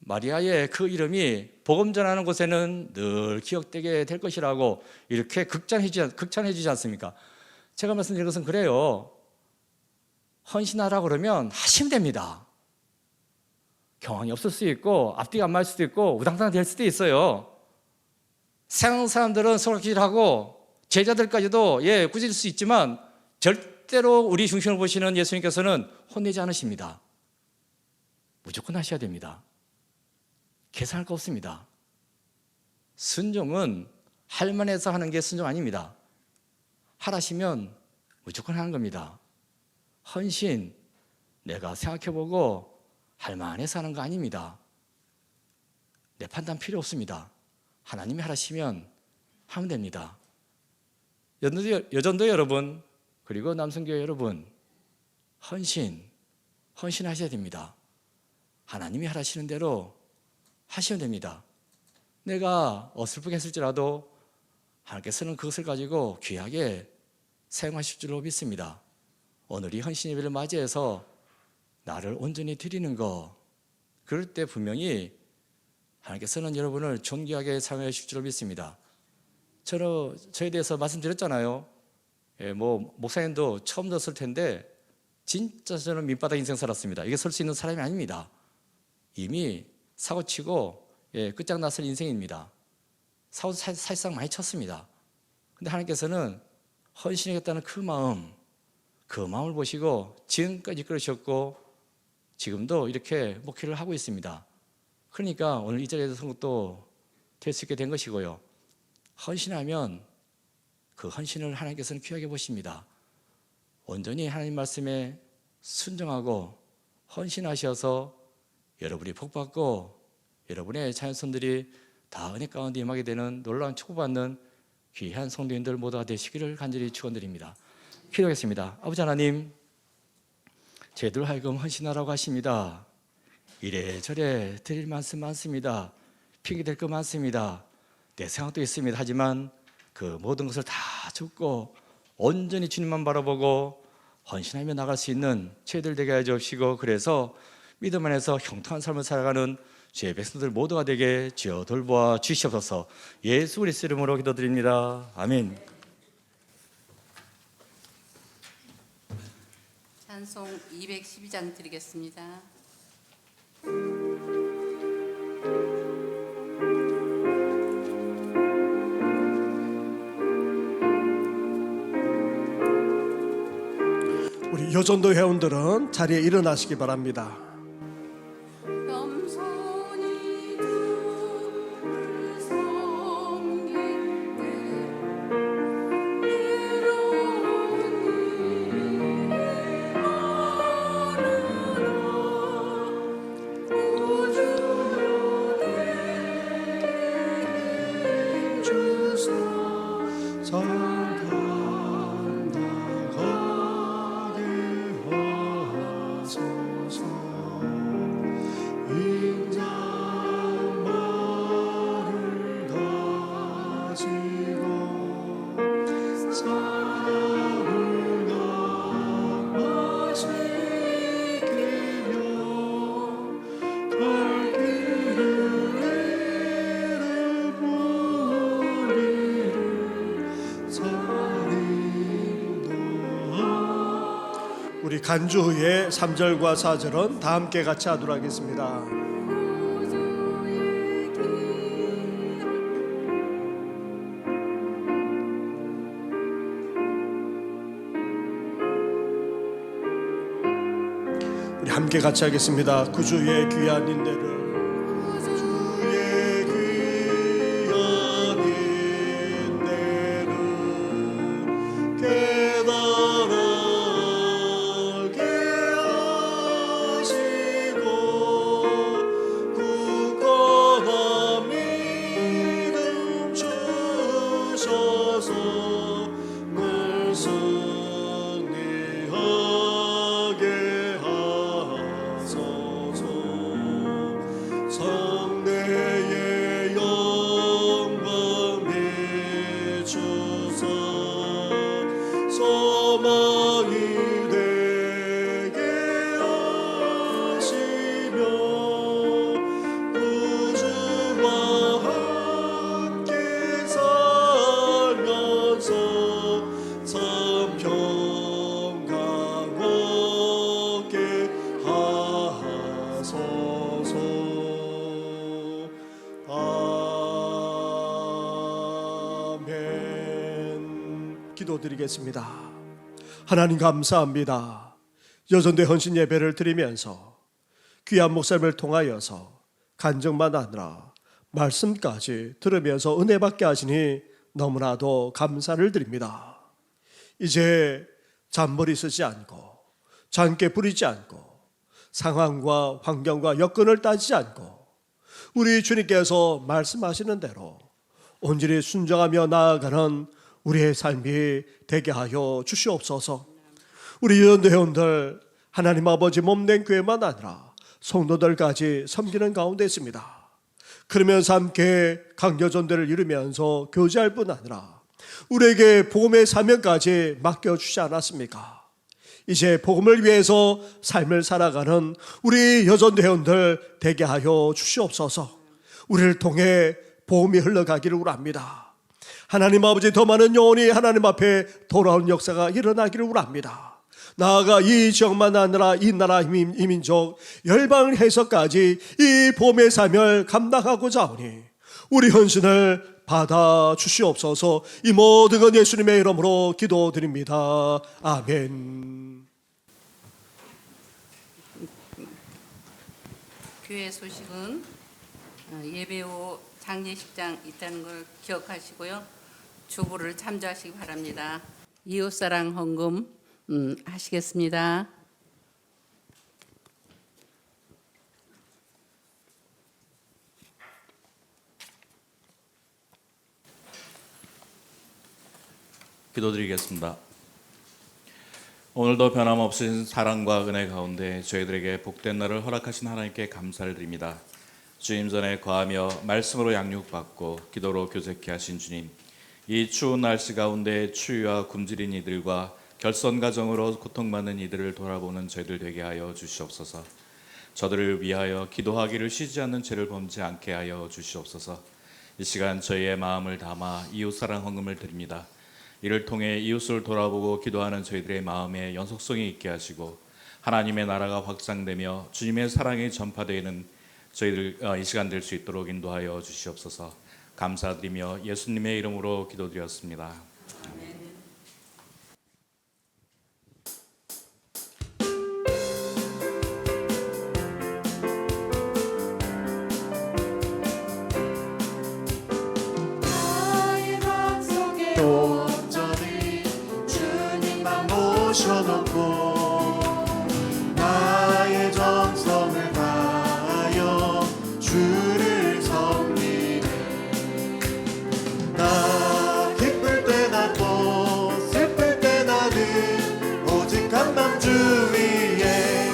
마리아의 그 이름이 복음 전하는 곳에는 늘 기억되게 될 것이라고 이렇게 극찬해 주지 않습니까? 제가 말씀드린 것은 그래요. 헌신하라고 그러면 하시면 됩니다. 경황이 없을 수 있고 앞뒤가 안 맞을 수도 있고 우당탕 될 수도 있어요. 세상 사람들은 소락질하고 제자들까지도 꾸짖을 수 있지만 절대로 우리 중심을 보시는 예수님께서는 혼내지 않으십니다. 무조건 하셔야 됩니다. 계산할 거 없습니다. 순종은 할 만해서 하는 게 순종 아닙니다. 하라시면 무조건 하는 겁니다. 헌신, 내가 생각해보고 할 만해서 하는 거 아닙니다. 내 판단 필요 없습니다. 하나님이 하라시면 하면 됩니다. 여전도 여러분, 그리고 남성교회 여러분, 헌신하셔야 됩니다. 하나님이 하라시는 대로 하시면 됩니다. 내가 어설프게 했을지라도 하나님께서는 그것을 가지고 귀하게 사용하실 줄로 믿습니다. 오늘 이 헌신 예배를 맞이해서 나를 온전히 드리는 거, 그럴 때 분명히 하나님께서는 여러분을 존귀하게 사용하실 줄로 믿습니다. 저에 대해서 말씀드렸잖아요. 목사님도 처음 들었을 텐데 진짜 저는 밑바닥 인생 살았습니다. 이게 설 수 있는 사람이 아닙니다. 이미 사고치고 끝장났을 인생입니다. 사고 사실상 많이 쳤습니다. 근데 하나님께서는 헌신하겠다는 그 마음을 보시고 지금까지 이끌으셨고 지금도 이렇게 목회를 하고 있습니다. 그러니까 오늘 이 자리에서 선곡도 될 수 있게 된 것이고요. 헌신하면 그 헌신을 하나님께서는 귀하게 보십니다. 온전히 하나님 말씀에 순종하고 헌신하셔서 여러분이 복받고 여러분의 자녀손들이 다 은혜 가운데 임하게 되는 놀라운 축복받는 귀한 성도님들 모두가 되시기를 간절히 축원드립니다. 기도하겠습니다. 아버지 하나님, 저희들 하여금 헌신하라고 하십니다. 이래저래 드릴 말씀 많습니다. 핑계댈 거 많습니다. 내 생각도 있습니다. 하지만 그 모든 것을 다 죽고 온전히 주님만 바라보고 헌신하며 나갈 수 있는 저희들 되게 하여 주옵시고, 그래서 믿음 안에서 형통한 삶을 살아가는 주의 백성들 모두가 되게 주여 돌보아 주시옵소서. 예수 그리스도 이름으로 기도드립니다. 아멘. 찬송 212장 드리겠습니다. 우리 여전도 회원들은 자리에 일어나시기 바랍니다. 겸손히 주를 섬길 때 이런 일에 말하라. 구주여 내게 주소. 우리 간주 후에 3절과 4절은 다 함께 같이 하도록 하겠습니다. 우리 함께 같이 하겠습니다. 구주의 귀한 인내를 굳건한 기도드리겠습니다. 하나님 감사합니다. 여전대 헌신 예배를 드리면서 귀한 목사님을 통하여서 간증만 아니라 말씀까지 들으면서 은혜 받게 하시니 너무나도 감사를 드립니다. 이제 잔머리 쓰지 않고 잔깨 부리지 않고 상황과 환경과 여건을 따지지 않고 우리 주님께서 말씀하시는 대로 온전히 순종하며 나아가는 우리의 삶이 되게 하여 주시옵소서. 우리 여전도 회원들 하나님 아버지 몸된 교회만 아니라 성도들까지 섬기는 가운데 있습니다. 그러면서 함께 강여전대를 이루면서 교제할 뿐 아니라 우리에게 복음의 사명까지 맡겨주지 않았습니까? 이제 복음을 위해서 삶을 살아가는 우리 여전도 회원들 되게 하여 주시옵소서. 우리를 통해 복음이 흘러가기를 원합니다. 하나님 아버지 더 많은 영혼이 하나님 앞에 돌아오는 역사가 일어나기를 원합니다. 나아가 이 지역만 아니라 이 나라 이민족 열방을 해서까지 이 복음의 삶을 감당하고자 하오니 우리 헌신을 받아 주시옵소서. 이 모든 건 예수님의 이름으로 기도드립니다. 아멘. 교회 소식은 예배 후 장례식장 있다는 걸 기억하시고요. 주부를 참조하시기 바랍니다. 이웃사랑 헌금 하시겠습니다. 기도드리겠습니다. 오늘도 변함없으신 사랑과 은혜 가운데 저희들에게 복된 날을 허락하신 하나님께 감사를 드립니다. 주님 전에 거하며 말씀으로 양육받고 기도로 교제케 하신 주님, 이 추운 날씨 가운데 추위와 굶주린 이들과 결선 가정으로 고통받는 이들을 돌아보는 저희들 되게 하여 주시옵소서. 저들을 위하여 기도하기를 쉬지 않는 죄를 범지 않게 하여 주시옵소서. 이 시간 저희의 마음을 담아 이웃사랑 헌금을 드립니다. 이를 통해 이웃을 돌아보고 기도하는 저희들의 마음에 연속성이 있게 하시고 하나님의 나라가 확장되며 주님의 사랑이 전파되는 저희들 이 시간 될 수 있도록 인도하여 주시옵소서. 감사드리며 예수님의 이름으로 기도드렸습니다. 나의 마음속에 온전히 주님만 모셔놓고 나의 정성을 다하여 주를 섬기네. 나 기쁠 때나 또 슬플 때나는 오직 한밤 주 위에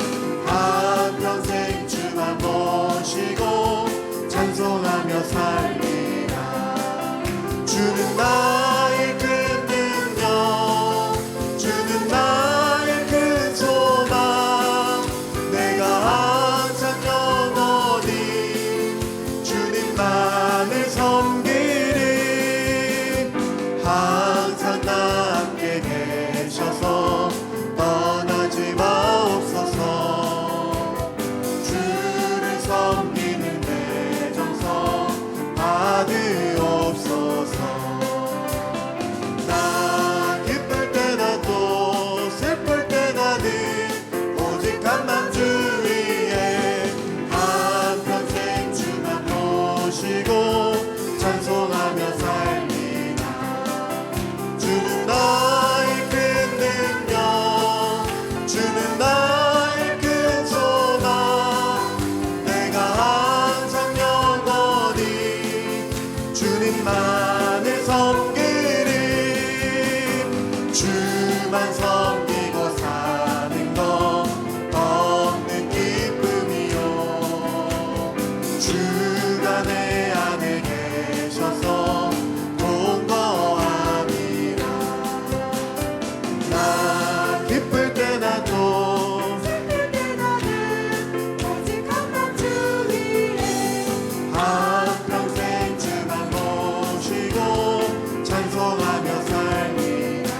한평생 주만 모시고 찬송하며 살리라. 주는 나의 큰 능력, 주는 나의 큰 소망, 내가 항상 영원히 주님만을 섬기리. 항상 나 함께 계셔서 떠나지 마옵소서. 주를 섬기는 내 정성 받으옵소서. 나 기쁠 때나 또 슬플 때나는 오직 한만 주 위에 한평생 주만 모시고 찬송하며 살리라. 주는 나의 큰 능력, 주는 나의 큰 소망, 내가 항상 영원히 주님만을 섬기리. 주만 섬기고 사는 것 없는 기쁨이요. 주가 내 안에 계셔서 공거함이라. 나 기쁠 때나 또 슬플 때나는 오직 한밤 주 위에 한평생 주만 모시고 찬송하며 살리라.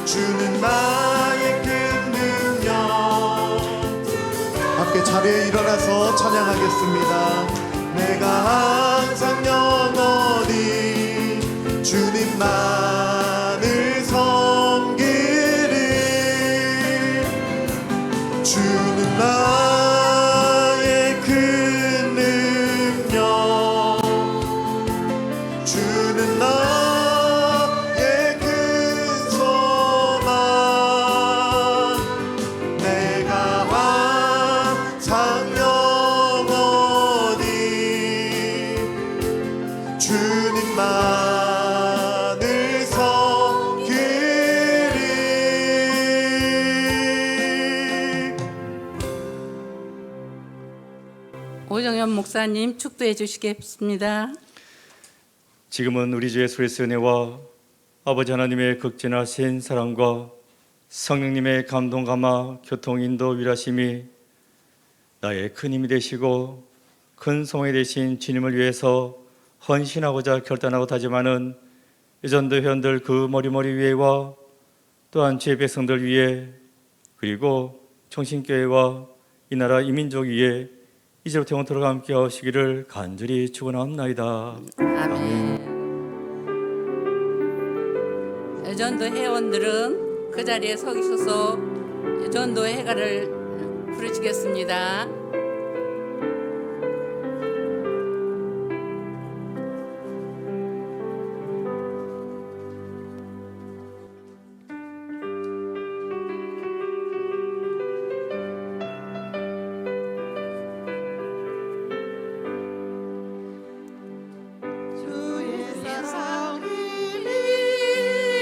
주는 나의 큰 능력. 함께 자리에 일어나서 찬양하겠습니다. 내가 항상 영원히 주님만을 주님만을 섬기리. 오정현 목사님 축도해 주시겠습니다. 지금은 우리 주 예수 그리스도의 은혜와 아버지 하나님의 극진하신 사랑과 성령님의 감동 감화 교통 인도 위라심이 나의 큰 힘이 되시고 큰 소망이 되신 주님을 위해서 헌신하고자 결단하고 다짐하는 예전도 회원들 그 머리머리 위에와 또한 주의 백성들 위에 그리고 청신교회와 이 나라 이민족 위에 이제부터 영원토록 함께 하시기를 간절히 축원합나이다. 아멘. 여전도 회원들은 그 자리에 서 계셔서 여전도 해가를 부르시겠습니다. 주의 사랑을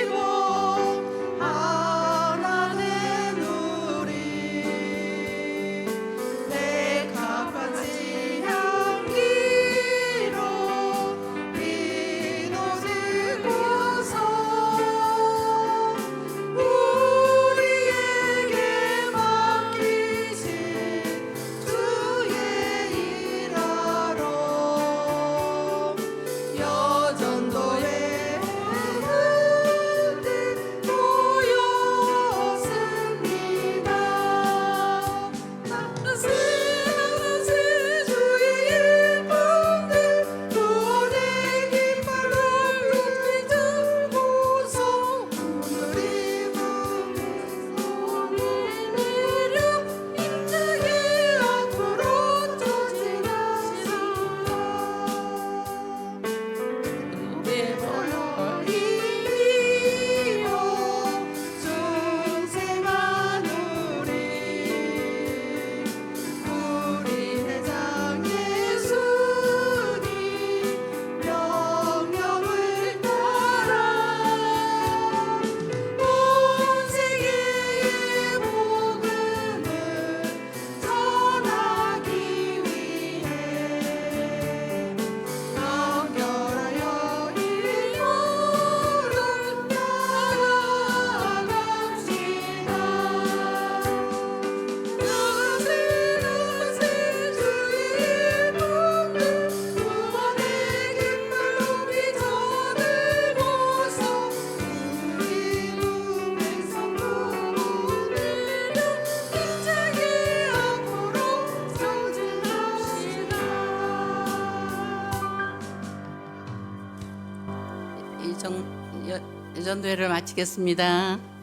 입어 하나 된 우리 내 값같이 향기로 이노지고서 우리에게 맡기신 주의 일하러 여전도에 흔들 모였습니다. 나세 주의 예쁜들 구원의 깃발로 높이 들고서 오늘 입은 손을 내려 임장의 앞으로 전진하시라. 우배벌이요 중생한 우리 대장 예수님 명령을 따라 온 세계의 복음을 전하기 위해 강결하여 인도를 나아갑시다. 나세 주의 복음 구원의 깃발 높이 저들고서 우리 백성도 내려 임장의 앞으로 전진합시다. 여전도회를 마치겠습니다.